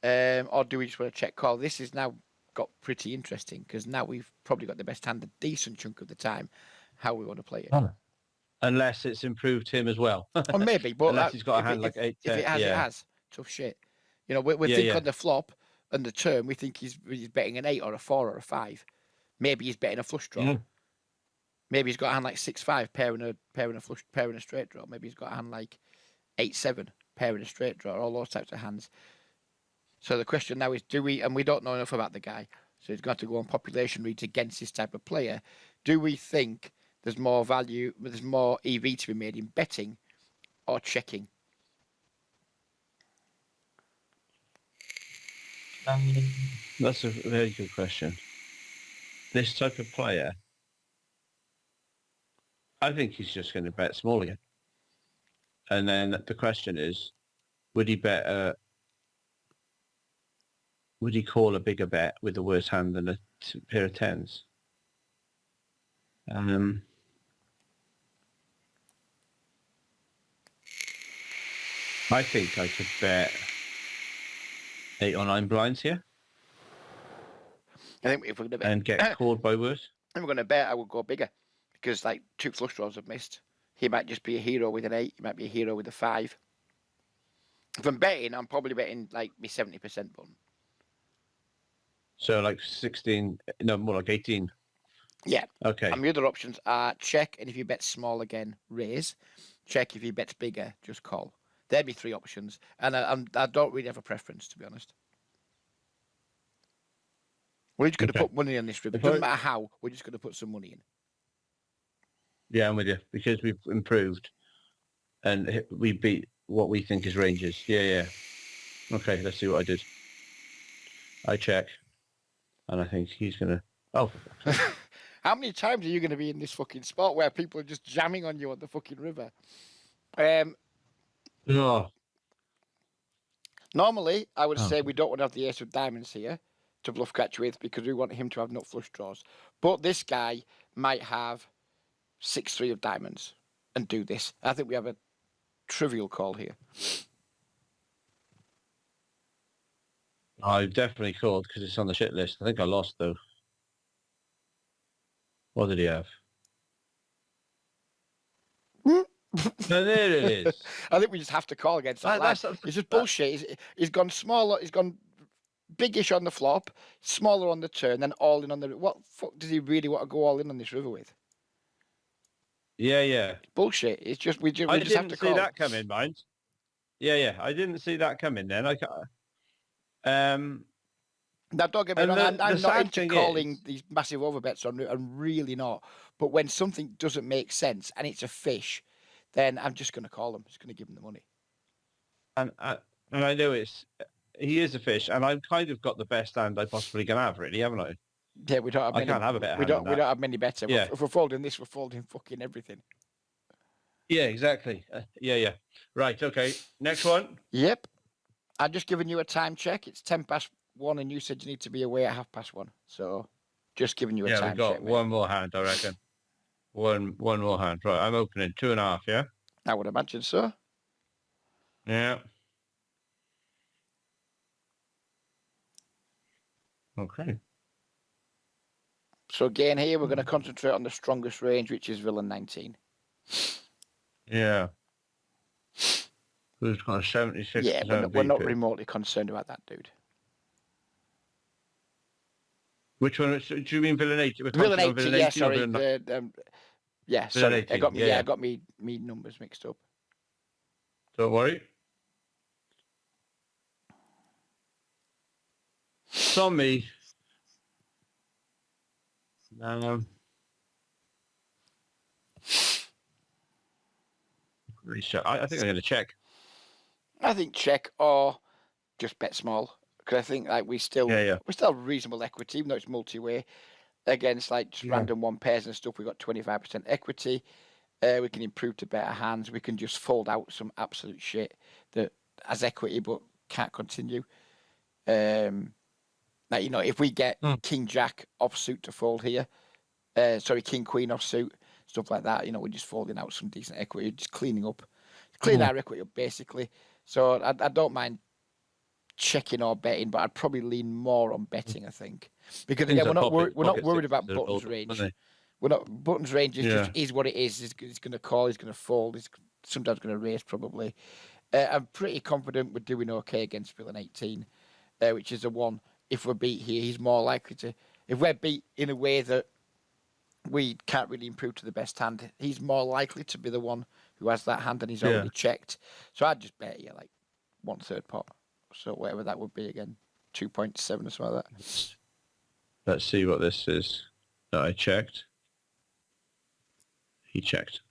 Speaker 1: Or do we just want to check call? This has now got pretty interesting because now we've probably got the best hand a decent chunk of the time. How we want to play it.
Speaker 2: Oh. Unless it's improved him as well.
Speaker 1: Or maybe, but
Speaker 2: unless he's got a hand like 8, 10.
Speaker 1: If it has,
Speaker 2: yeah.
Speaker 1: it has. Tough shit. You know, we think on the flop and the turn, we think he's betting an 8 or a 4 or a 5. Maybe he's betting a flush draw.
Speaker 2: Mm.
Speaker 1: Maybe he's got a hand like 6-5, pairing a flush, pairing a straight draw. Maybe he's got a hand like 8-7, pairing a straight draw. All those types of hands. So the question now is, do we? And we don't know enough about the guy, so he's got to go on population reads against this type of player. Do we think there's more value, there's more EV to be made in betting or checking?
Speaker 2: That's a very good question. This type of player, I think he's just going to bet small again. And then the question is, would he call a bigger bet with a worse hand than a pair of 10s? I think I could bet 8 or 9 blinds here.
Speaker 1: I think if we're going to bet
Speaker 2: and get called by worse.
Speaker 1: If we're going to bet, I would go bigger because like 2 flush draws have missed. He might just be a hero with an 8. He might be a hero with a 5. If I'm betting, I'm probably betting like me 70% button.
Speaker 2: So like 16, no, more like 18.
Speaker 1: Yeah.
Speaker 2: Okay.
Speaker 1: And the other options are check, and if you bet small again, raise. Check if you bet bigger, just call. There'd be 3 options, and I don't really have a preference, to be honest. We're just going to
Speaker 2: Okay.
Speaker 1: put money on this river.
Speaker 2: If
Speaker 1: Doesn't
Speaker 2: I-
Speaker 1: matter how. We're just going to put some money in.
Speaker 2: Yeah, I'm with you because we've improved and we beat what we think is Rangers. Yeah, yeah. Okay, let's see what I did. I check, and I think he's gonna. Oh,
Speaker 1: How many times are you going to be in this fucking spot where people are just jamming on you on the fucking river?
Speaker 2: no.
Speaker 1: Normally, I would
Speaker 2: Oh,
Speaker 1: say we don't want to have the ace of diamonds here to bluff catch with because we want him to have nut flush draws. But this guy might have 6-3 of diamonds and do this. I think we have a trivial call here.
Speaker 2: I definitely called because it's on the shit list. I think I lost though. What did he have? No, there it is.
Speaker 1: I think we just have to call against that line. It's just bullshit. He's gone smaller. He's gone biggish on the flop, smaller on the turn, then all in on the. What fuck does he really want to go all in on this river with?
Speaker 2: Yeah, yeah.
Speaker 1: Bullshit. It's just we just have to
Speaker 2: I didn't see
Speaker 1: call.
Speaker 2: that coming, mind. Yeah, yeah. I didn't see that coming. Then
Speaker 1: Now, don't get me
Speaker 2: And
Speaker 1: wrong.
Speaker 2: the
Speaker 1: I'm not
Speaker 2: sad
Speaker 1: into
Speaker 2: thing
Speaker 1: calling
Speaker 2: is-
Speaker 1: these massive overbets on. I'm really not. But when something doesn't make sense and it's a fish, then I'm just going to call him. Just going to give him the money.
Speaker 2: and I know he is a fish, and I've kind of got the best hand I possibly can have, really, haven't I?
Speaker 1: Yeah, we don't have
Speaker 2: I
Speaker 1: many.
Speaker 2: can't have a better
Speaker 1: We
Speaker 2: hand
Speaker 1: don't.
Speaker 2: than
Speaker 1: We
Speaker 2: that.
Speaker 1: don't have many better.
Speaker 2: Yeah.
Speaker 1: If we're folding this, we're folding fucking everything.
Speaker 2: Yeah, exactly. Yeah, yeah. Right. Okay. Next one.
Speaker 1: Yep. I'm just giving you a time check. It's 1:10, and you said you need to be away at 1:30. So, just giving you a
Speaker 2: Yeah,
Speaker 1: time
Speaker 2: we've got
Speaker 1: check. Mate.
Speaker 2: one more hand, I reckon. One more hand. Right. I'm opening 2.5. Yeah.
Speaker 1: I would imagine so.
Speaker 2: Yeah. Okay.
Speaker 1: So again, here we're going to concentrate on the strongest range, which is villain 19.
Speaker 2: Yeah. Who's got a 76?
Speaker 1: Yeah, we're not remotely concerned about that dude.
Speaker 2: Which one? Do you mean villain 80? We're
Speaker 1: Villain
Speaker 2: concentrating
Speaker 1: 18,
Speaker 2: on
Speaker 1: yeah, sorry.
Speaker 2: or villain-
Speaker 1: Yeah,
Speaker 2: Villain
Speaker 1: sorry.
Speaker 2: 18,
Speaker 1: I got me.
Speaker 2: yeah,
Speaker 1: Yeah,
Speaker 2: yeah.
Speaker 1: I got me numbers mixed up.
Speaker 2: Don't worry. It's on me. I think I'm going to check.
Speaker 1: I think check or just bet small because I think like we still have reasonable equity, even though it's multi-way against like just random one pairs and stuff. We got 25% equity. We can improve to better hands. We can just fold out some absolute shit that has equity but can't continue. Like if we get King Jack offsuit to fold here, King Queen offsuit, stuff like that. We're just folding out some decent equity, just cleaning our equity up basically. So I don't mind checking or betting, but I'd probably lean more on betting. I think because again, we're not worried about Button's range. We're not Button's range is what it is. He's going to call. He's going to fold. He's sometimes going to raise probably. I'm pretty confident we're doing okay against villain 18, which is a one. If we're beat here, he's more likely to. If we're beat in a way that we can't really improve to the best hand, he's more likely to be the one who has that hand and he's already checked. So I'd just bet you like 1/3 pot. So whatever that would be again, 2.7 or something like that.
Speaker 2: Let's see what this is that I checked. He checked.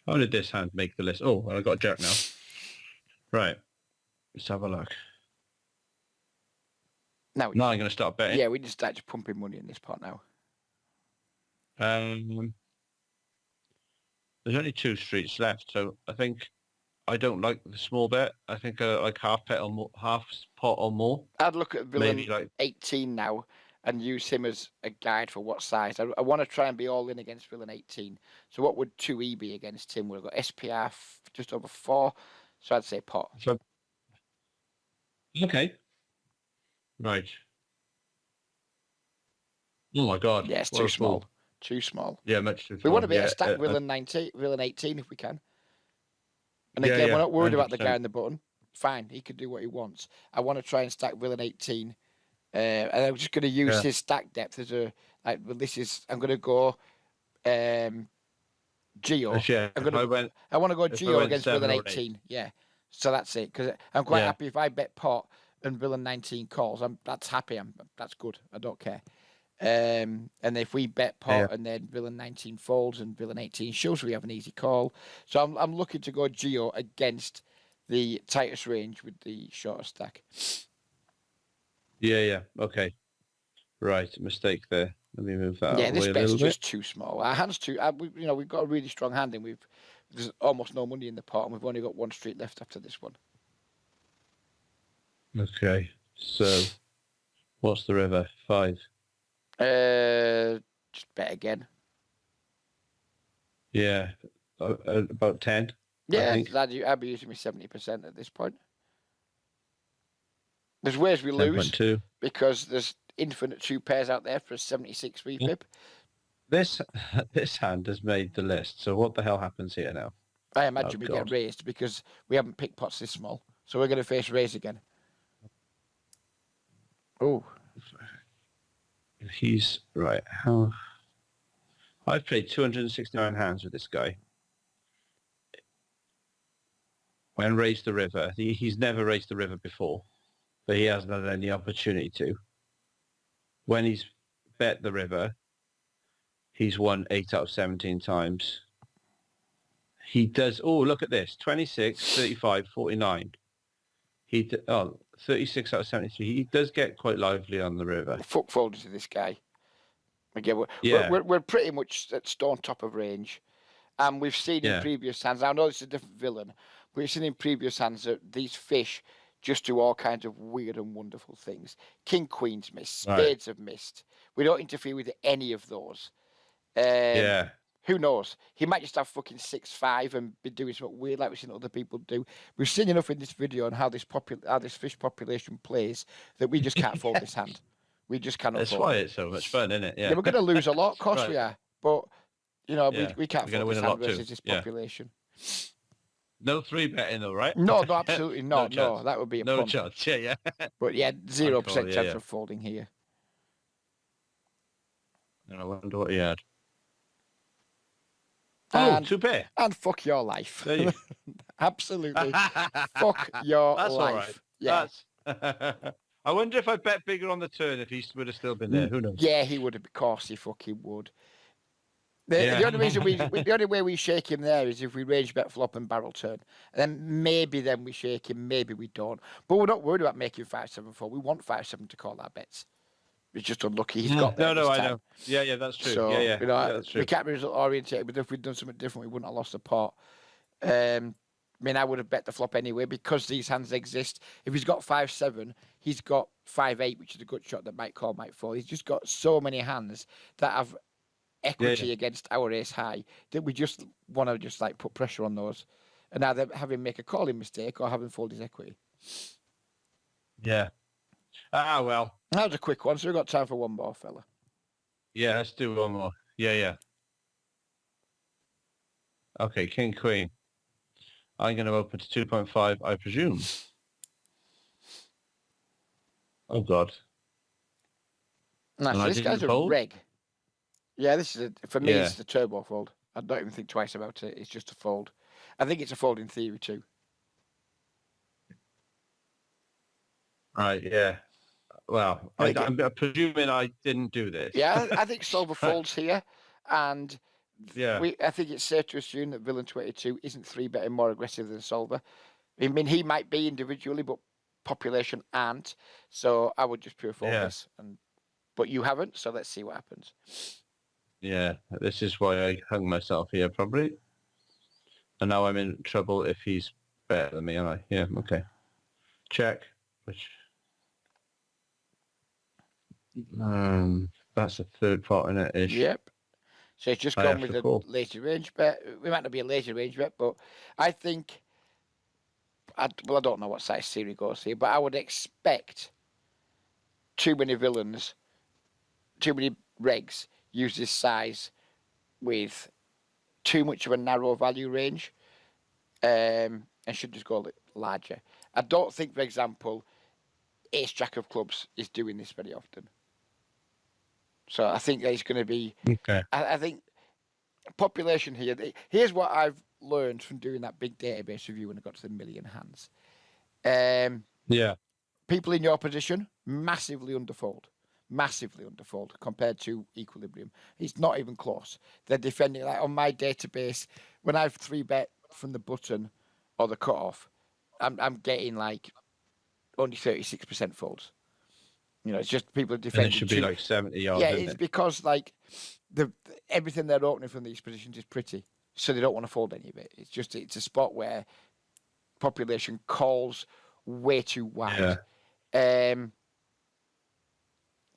Speaker 2: How did this hand make the list? Oh, well, I got a jack now. Right. Let's have a look. Now I'm going to start betting.
Speaker 1: Yeah, we just start pumping money in this pot now.
Speaker 2: There's only 2 streets left, so I think I don't like the small bet. I think like half pot or more.
Speaker 1: I'd look at villain 18 now and use him as a guide for what size. I want to try and be all in against villain 18. So what would 2E be against him? We've got SPR just over 4, so I'd say pot.
Speaker 2: Okay. Right. Oh my God.
Speaker 1: Yeah, it's too small. Too small.
Speaker 2: Yeah, much too small.
Speaker 1: We want to be able to stack villain 18 if we can. And again, we're not worried
Speaker 2: 100%.
Speaker 1: about the guy on the button. Fine, he can do what he wants. I want to try and stack villain 18. And I'm just going to use his stack depth as a I'm going to go Geo. I want to go Geo against villain 18. Yeah. So that's it. Because I'm quite happy if I bet pot and villain 19 calls. That's happy. That's good. I don't care. And if we bet
Speaker 2: Yeah.
Speaker 1: pot and then villain 19 folds and villain 18 shows, we have an easy call. So I'm looking to go Geo against the tightest range with the shorter stack.
Speaker 2: Yeah. Okay. Right. Mistake there. Let me move that out
Speaker 1: Yeah,
Speaker 2: of the
Speaker 1: this
Speaker 2: way a
Speaker 1: bet's
Speaker 2: little bit.
Speaker 1: just too small. Our hand's too. We've got a really strong hand, and there's almost no money in the pot, and we've only got one street left after this one.
Speaker 2: Okay. So, what's the river? 5.
Speaker 1: Just bet again.
Speaker 2: Yeah. About 10. I
Speaker 1: Yeah,
Speaker 2: think.
Speaker 1: I'd be using me 70% at this point. There's ways we lose
Speaker 2: 10.2.
Speaker 1: because there's infinite 2 pairs out there for a 76 VPIP.
Speaker 2: This this hand has made the list. So what the hell happens here now?
Speaker 1: I imagine we
Speaker 2: God.
Speaker 1: get raised because we haven't picked pots this small. So we're going to face raise again. Oh.
Speaker 2: He's right. How? I've played 269 hands with this guy. When raised the river, he's never raised the river before, but he hasn't had any opportunity to. When he's bet the river, he's won 8 out of 17 times. He does, oh, look at this, 26, 35, 49. 36 out of 73. He does get quite lively on the river.
Speaker 1: Fuck folded to this guy. Again,
Speaker 2: Yeah.
Speaker 1: we're pretty much at stone top of range. And we've seen in previous hands, I know this is a different villain, but we've seen in previous hands that these fish just do all kinds of weird and wonderful things. King, queens missed, spades have missed. We don't interfere with any of those. Who knows? He might just have fucking 6-5 and be doing something weird like we've seen other people do. We've seen enough in this video on how this fish population plays that we just can't fold this hand. We just cannot.
Speaker 2: That's why it's so much fun, isn't it? Yeah.
Speaker 1: We're going to lose a lot, of course we are. But we can't
Speaker 2: fold
Speaker 1: this hand versus this population.
Speaker 2: No 3 betting though, right?
Speaker 1: No, absolutely not. No, that would be a
Speaker 2: no
Speaker 1: pump.
Speaker 2: chance. Yeah.
Speaker 1: But yeah, 0% chance of folding here.
Speaker 2: I wonder what he had.
Speaker 1: And,
Speaker 2: 2 pair.
Speaker 1: And fuck your life. Absolutely. Fuck your
Speaker 2: That's
Speaker 1: life.
Speaker 2: All right. Yeah. I wonder if I bet bigger on the turn if he would have still been there. Who knows?
Speaker 1: Yeah, he would have. Of course, he fucking would. The only reason the only way we shake him there is if we range bet flop and barrel turn, and then we shake him. Maybe we don't. But we're not worried about making 5-7-4. We want 5-7 to call our bets. It's just unlucky. He's got there.
Speaker 2: No, I know. Yeah, that's true.
Speaker 1: So,
Speaker 2: that's true.
Speaker 1: We can't be result orientated, but if we'd done something different, we wouldn't have lost the pot. I would have bet the flop anyway because these hands exist. If he's got 5-7, he's got 5-8, which is a good shot that might call, might fall. He's just got so many hands that have equity against our ace high that we just want to just like put pressure on those, and either have him make a calling mistake or have him fold his equity.
Speaker 2: Yeah. Well.
Speaker 1: That was a quick one, so we've got time for one more, fella.
Speaker 2: Yeah, let's do one more. Yeah. Okay, king, queen. I'm going to open to 2.5, I presume. Oh, God.
Speaker 1: Nice. So this guy's a reg. Yeah, this is for me, it's the turbo fold. I don't even think twice about it. It's just a fold. I think it's a fold in theory, too.
Speaker 2: Right, yeah. Well, I'm presuming I didn't do this.
Speaker 1: Yeah, I think solver folds here. And
Speaker 2: I
Speaker 1: think it's safe to assume that villain 22 isn't 3-betting more aggressive than solver. I mean, he might be individually, but population aren't. So I would just pure fold this. But you haven't, so let's see what happens.
Speaker 2: Yeah, this is why I hung myself here, probably. And now I'm in trouble if he's better than me, am I? Yeah, okay. Check. Which... that's a third pot in it ish.
Speaker 1: Yep. So it's just gone with a later range bet. We might not be a later range bet, but I think I don't know what size series goes here, but I would expect too many villains, too many regs use this size with too much of a narrow value range, and should just go larger. I don't think, for example, Ace Jack of Clubs is doing this very often. So I think there's going to be...
Speaker 2: Okay.
Speaker 1: I think population here... Here's what I've learned from doing that big database review when I got to the million hands.
Speaker 2: Yeah.
Speaker 1: People in your position, massively underfold. massively underfold compared to Equilibrium. It's not even close. They're defending, like on my database, when I've 3-bet from the button or the cutoff, I'm getting like only 36% folds. You know, it's just people are
Speaker 2: And it
Speaker 1: defending.
Speaker 2: should be like 70 yards,
Speaker 1: Yeah,
Speaker 2: isn't
Speaker 1: it's
Speaker 2: it?
Speaker 1: because like everything they're opening from these positions is pretty, so they don't want to fold any of it. It's a spot where population calls way too wide.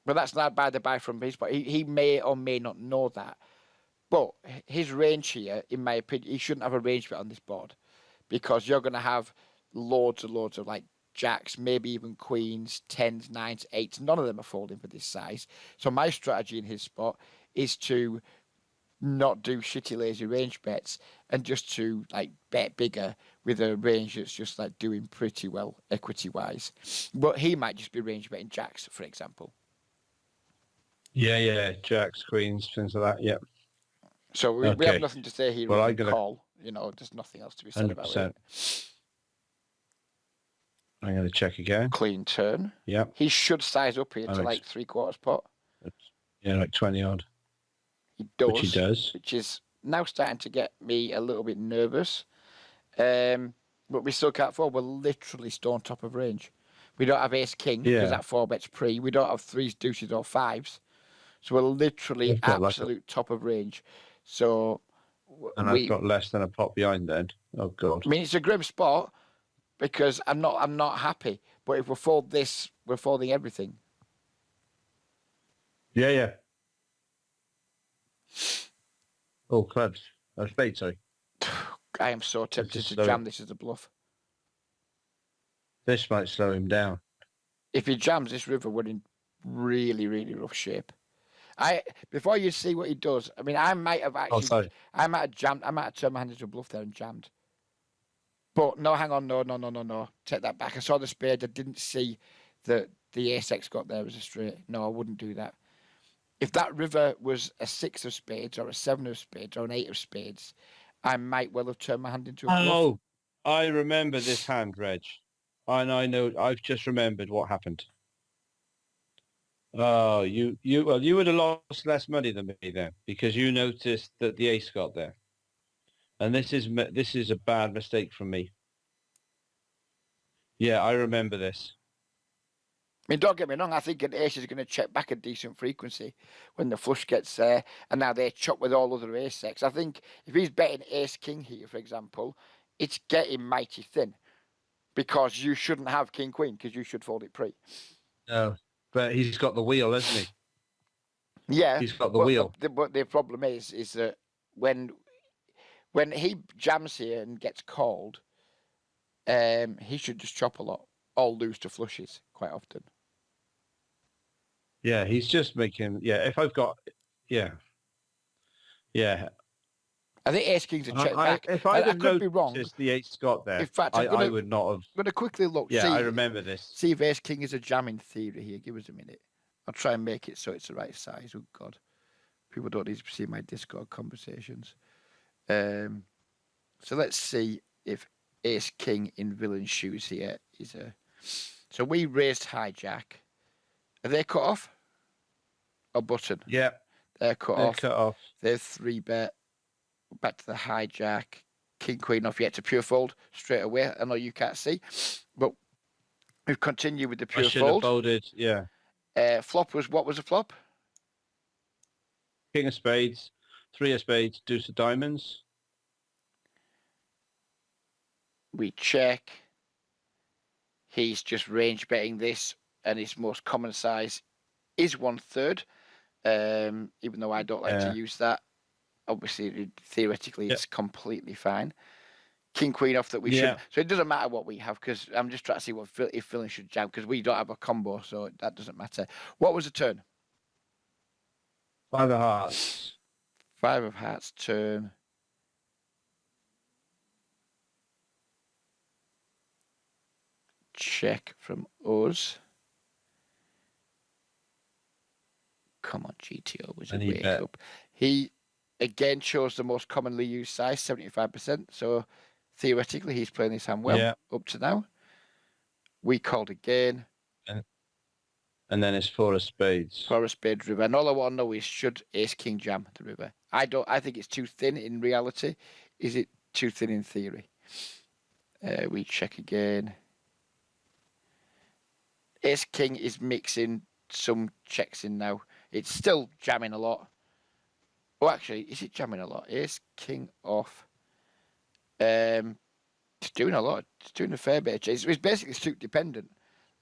Speaker 1: But that's not by the by from his point. He may or may not know that. But his range here, in my opinion, he shouldn't have a range bet on this board because you're going to have loads and loads of like jacks, maybe even queens, tens, nines, eights. None of them are folding for this size. So my strategy in his spot is to not do shitty lazy range bets and just to like bet bigger with a range that's just like doing pretty well equity wise. But he might just be range betting jacks, for example.
Speaker 2: Yeah. Jacks, queens, things like that. Yeah.
Speaker 1: So we have nothing to say here
Speaker 2: Well,
Speaker 1: other
Speaker 2: I'm
Speaker 1: than
Speaker 2: gonna
Speaker 1: call. You know, there's nothing else to be said about
Speaker 2: 100%.
Speaker 1: it.
Speaker 2: I'm gonna check again.
Speaker 1: Clean turn.
Speaker 2: Yeah.
Speaker 1: He should size up here to like 3/4 pot.
Speaker 2: Yeah, like 20 odd.
Speaker 1: He does.
Speaker 2: Which he does.
Speaker 1: Which is now starting to get me a little bit nervous. But we still can't fold. We're literally stone top of range. We don't have ace king because that 4-bet's pre. We don't have threes, deuces, or fives. So we're literally absolute top of range. So
Speaker 2: I've got less than a pot behind then. Oh god.
Speaker 1: I mean, it's a grim spot because I'm not happy. But if we fold this, we're folding everything.
Speaker 2: Yeah. Oh, clubs. Oh, spade, sorry.
Speaker 1: I am so tempted to jam this as a bluff.
Speaker 2: This might slow him down.
Speaker 1: If he jams this river, we're in really, really rough shape. Before you see what he does, I mean, I might have actually, I might have turned my hand into a bluff there and jammed. But no, hang on, no. Take that back. I saw the spade. I didn't see that the ace-x got there as a straight. No, I wouldn't do that. If that river was a 6 of spades or a 7 of spades or an 8 of spades, I might well have turned my hand into a bluff.
Speaker 2: Oh, I remember this hand, Reg. And I know, I've just remembered what happened. Oh, you would have lost less money than me then because you noticed that the ace got there. And this is a bad mistake from me. Yeah, I remember this.
Speaker 1: I mean, don't get me wrong, I think an ace is going to check back a decent frequency when the flush gets there, and now they chop with all other ace-x. I think if he's betting ace-king here, for example, it's getting mighty thin because you shouldn't have king-queen because you should fold it pre.
Speaker 2: No, but he's got the wheel, hasn't he?
Speaker 1: Yeah.
Speaker 2: He's got the wheel.
Speaker 1: But the problem is that when he jams here and gets called, he should just chop a lot or lose to flushes quite often.
Speaker 2: Yeah, he's just making. Yeah, if I've got. Yeah.
Speaker 1: I think ace king's a check back.
Speaker 2: If I
Speaker 1: could be wrong.
Speaker 2: The ace got there.
Speaker 1: In fact,
Speaker 2: I would not have.
Speaker 1: I'm going to quickly look.
Speaker 2: Yeah, I remember this.
Speaker 1: See if ace king is a jamming theory here. Give us a minute. I'll try and make it so it's the right size. Oh God, people don't need to see my Discord conversations. So let's see if ace king in villain shoes here is a. So we raised hijack. Are they cut off? Or button?
Speaker 2: Yeah.
Speaker 1: They're cut off. They're 3-bet. Back to the hijack. King, queen off yet to pure fold straight away. I know you can't see, but we've continued with the pure
Speaker 2: I should
Speaker 1: fold.
Speaker 2: Have folded, yeah.
Speaker 1: Flop was, what was the flop?
Speaker 2: King of spades, 3 of spades, deuce of diamonds.
Speaker 1: We check. He's just range betting this, and his most common size is 1/3. Even though I don't like to use that. Obviously, theoretically, it's completely fine. King, queen off that we should. So it doesn't matter what we have because I'm just trying to see if villain should jam because we don't have a combo, so that doesn't matter. What was the turn?
Speaker 2: 5 of hearts.
Speaker 1: 5 of hearts turn. Check from us. Come on, GTO was a wake up. He again chose the most commonly used size, 75%. So theoretically, he's playing this hand well up to now. We called again.
Speaker 2: And then it's 4 of spades.
Speaker 1: For a spade river. And all I want to know is, should Ace King jam the river? I don't. I think it's too thin in reality. Is it too thin in theory? We check again. Ace King is mixing some checks in now. It's still jamming a lot. Oh, actually, is it jamming a lot? Ace King off. It's doing a lot. It's doing a fair bit. It's basically suit dependent.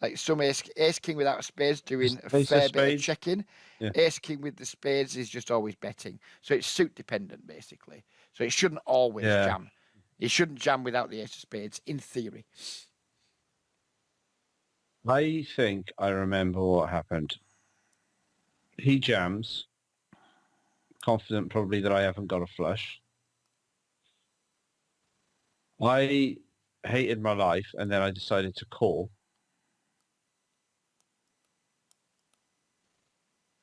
Speaker 1: Like some Ace King without a spades doing a fair bit of checking.
Speaker 2: Yeah.
Speaker 1: Ace King with the spades is just always betting. So it's suit dependent, basically. So it shouldn't always jam. It shouldn't jam without the ace of spades, in theory.
Speaker 2: I think I remember what happened. He jams, confident probably that I haven't got a flush. I hated my life, and then I decided to call.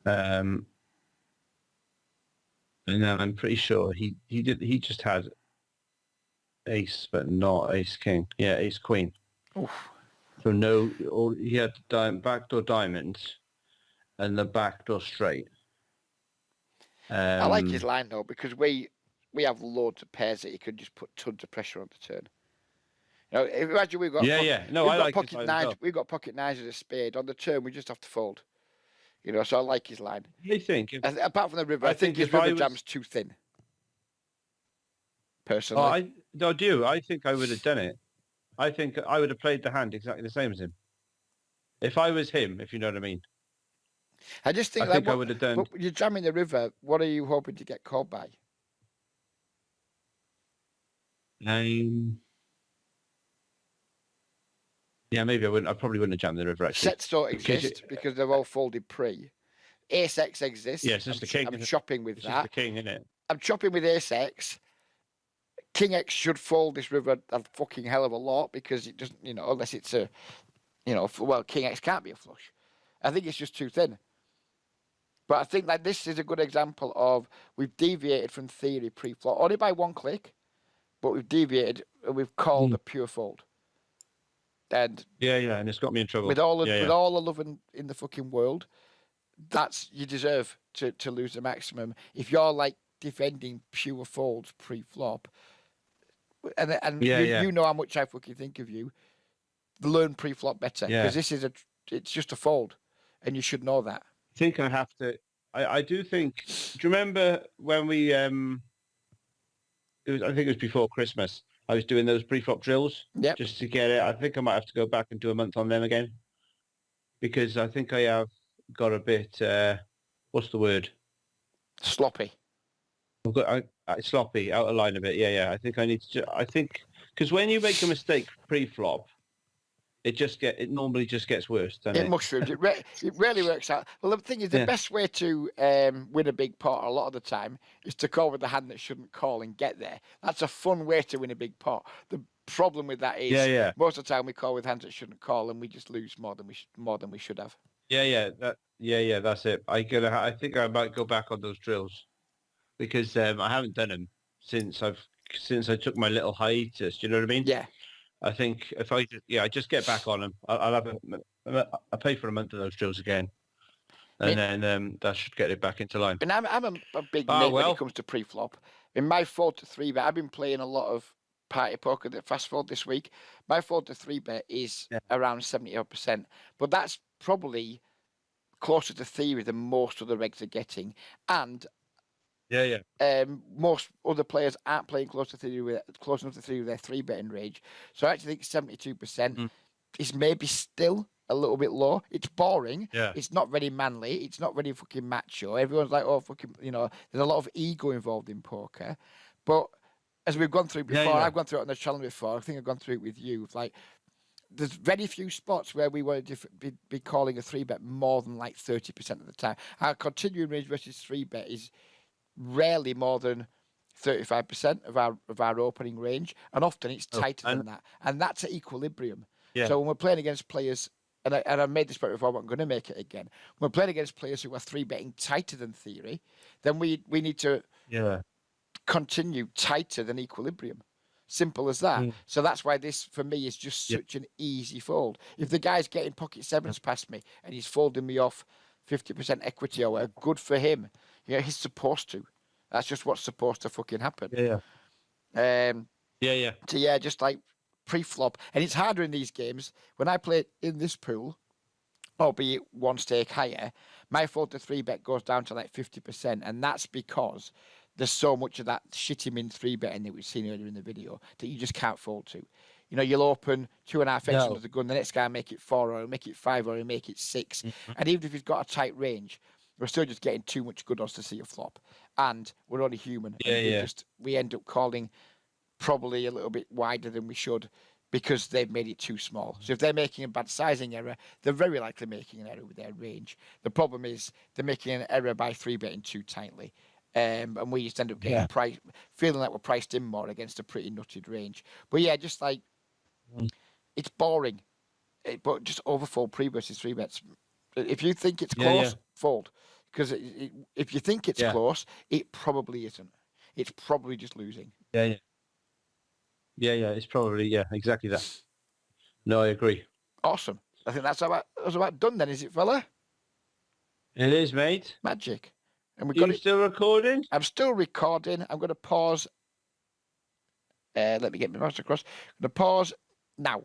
Speaker 2: And then I'm pretty sure he just had ace, but not ace king. Yeah, ace queen.
Speaker 1: Oof.
Speaker 2: So no, or he had backdoor diamonds and the backdoor straight.
Speaker 1: I like his line though, because we have loads of pairs that he could just put tons of pressure on the turn. You know, imagine we've got pocket nines.
Speaker 2: Well.
Speaker 1: We've got pocket nines as a spade on the turn. We just have to fold. You know, so I like his line.
Speaker 2: I think
Speaker 1: apart from the river, I think his river jam's too thin. Personally,
Speaker 2: I do. I think I would have done it. I think I would have played the hand exactly the same as him. If I was him, if you know what I mean.
Speaker 1: I just think,
Speaker 2: I would have done.
Speaker 1: You're jamming the river. What are you hoping to get called by?
Speaker 2: Yeah, maybe I wouldn't. I probably wouldn't have jammed the river actually.
Speaker 1: Sets don't exist because they're all folded pre. Ace X exists.
Speaker 2: Yeah, it's just the king.
Speaker 1: I'm chopping with
Speaker 2: it's
Speaker 1: that.
Speaker 2: Just the king, isn't it?
Speaker 1: I'm chopping with Ace X. King X should fold this river a fucking hell of a lot because it doesn't, you know, unless it's a, you know, well, King X can't be a flush. I think it's just too thin. But I think like this is a good example of we've deviated from theory pre-flop only by one click, but we've deviated and we've called a pure fold. And
Speaker 2: and it's got me in trouble.
Speaker 1: With all the love in the fucking world, that's you deserve to lose the maximum. If you're like defending pure folds pre-flop, and you know how much I fucking think of you, learn pre-flop better because this is it's just a fold, and you should know that.
Speaker 2: I think I have to. I do think. Do you remember when we? I think it was before Christmas. I was doing those pre-flop drills just to get it. I think I might have to go back and do a month on them again because I think I have got a bit. What's the word?
Speaker 1: Sloppy.
Speaker 2: I've got sloppy, out of line a bit. Yeah. I think I need to. I think because when you make a mistake pre-flop, it normally just gets worse, doesn't it?
Speaker 1: It mushrooms. It rarely works out. Well, the thing is, the best way to win a big pot a lot of the time is to call with the hand that shouldn't call and get there. That's a fun way to win a big pot. The problem with that is most of the time we call with hands that shouldn't call and we just lose more than we should have.
Speaker 2: That's it. I think I might go back on those drills because I haven't done them since I took my little hiatus. Do you know what I mean?
Speaker 1: Yeah.
Speaker 2: I think if I just get back on them, I'll pay for a month of those drills again, and then that should get it back into line.
Speaker 1: And I'm a big mate when it comes to pre-flop. In my 4-3 bet, I've been playing a lot of party poker that fast forward this week. My 4-3 bet is around 70%, but that's probably closer to theory than most other regs are getting, and most other players aren't playing close enough to theory with their 3-betting range. So I actually think 72% is maybe still a little bit low. It's boring.
Speaker 2: Yeah.
Speaker 1: It's not very manly. It's not very fucking macho. Everyone's like, oh, fucking, you know, there's a lot of ego involved in poker. But as we've gone through before, I've gone through it on the channel before. I think I've gone through it with you. Like, there's very few spots where we want to be calling a 3-bet more than like 30% of the time. Our continuing range versus 3-bet is rarely more than 35% of our opening range, and often it's tighter than that, and that's at equilibrium. So when we're playing against players, and I made this point before, but I'm going to make it again. When we're playing against players who are 3-betting tighter than theory, then we need to continue tighter than equilibrium. Simple as that.
Speaker 2: Mm.
Speaker 1: So that's why this, for me, is just such an easy fold. If the guy's getting pocket sevens past me and he's folding me off 50% equity or whatever, good for him. He's supposed to. That's just what's supposed to fucking happen.
Speaker 2: Yeah. Yeah.
Speaker 1: So yeah, just like pre-flop. And it's harder in these games. When I play in this pool, albeit one stake higher, my fold to 3-bet goes down to like 50%. And that's because there's so much of that shitty min 3-betting that we've seen earlier in the video that you just can't fold to. You'll open 2.5x under the gun, the next guy make it 4, or make it 5, or make it 6.
Speaker 2: Mm-hmm.
Speaker 1: And even if he's got a tight range, we're still just getting too much good odds to see a flop. And we're only human. And we end up calling probably a little bit wider than we should because they've made it too small. So if they're making a bad sizing error, they're very likely making an error with their range. The problem is they're making an error by 3-betting too tightly. And we just end up getting feeling like we're priced in more against a pretty nutted range. But yeah, just like, it's boring, but just overfold pre versus 3-bets. If you think it's close, fold. Because if you think it's close, it probably isn't. It's probably just losing.
Speaker 2: Yeah. It's probably exactly that. No, I agree.
Speaker 1: Awesome. I think that's about done then, is it, fella?
Speaker 2: It is, mate.
Speaker 1: Magic. And we
Speaker 2: got you still recording?
Speaker 1: I'm still recording. I'm going to pause. Let me get my mouse across. I'm going to pause now.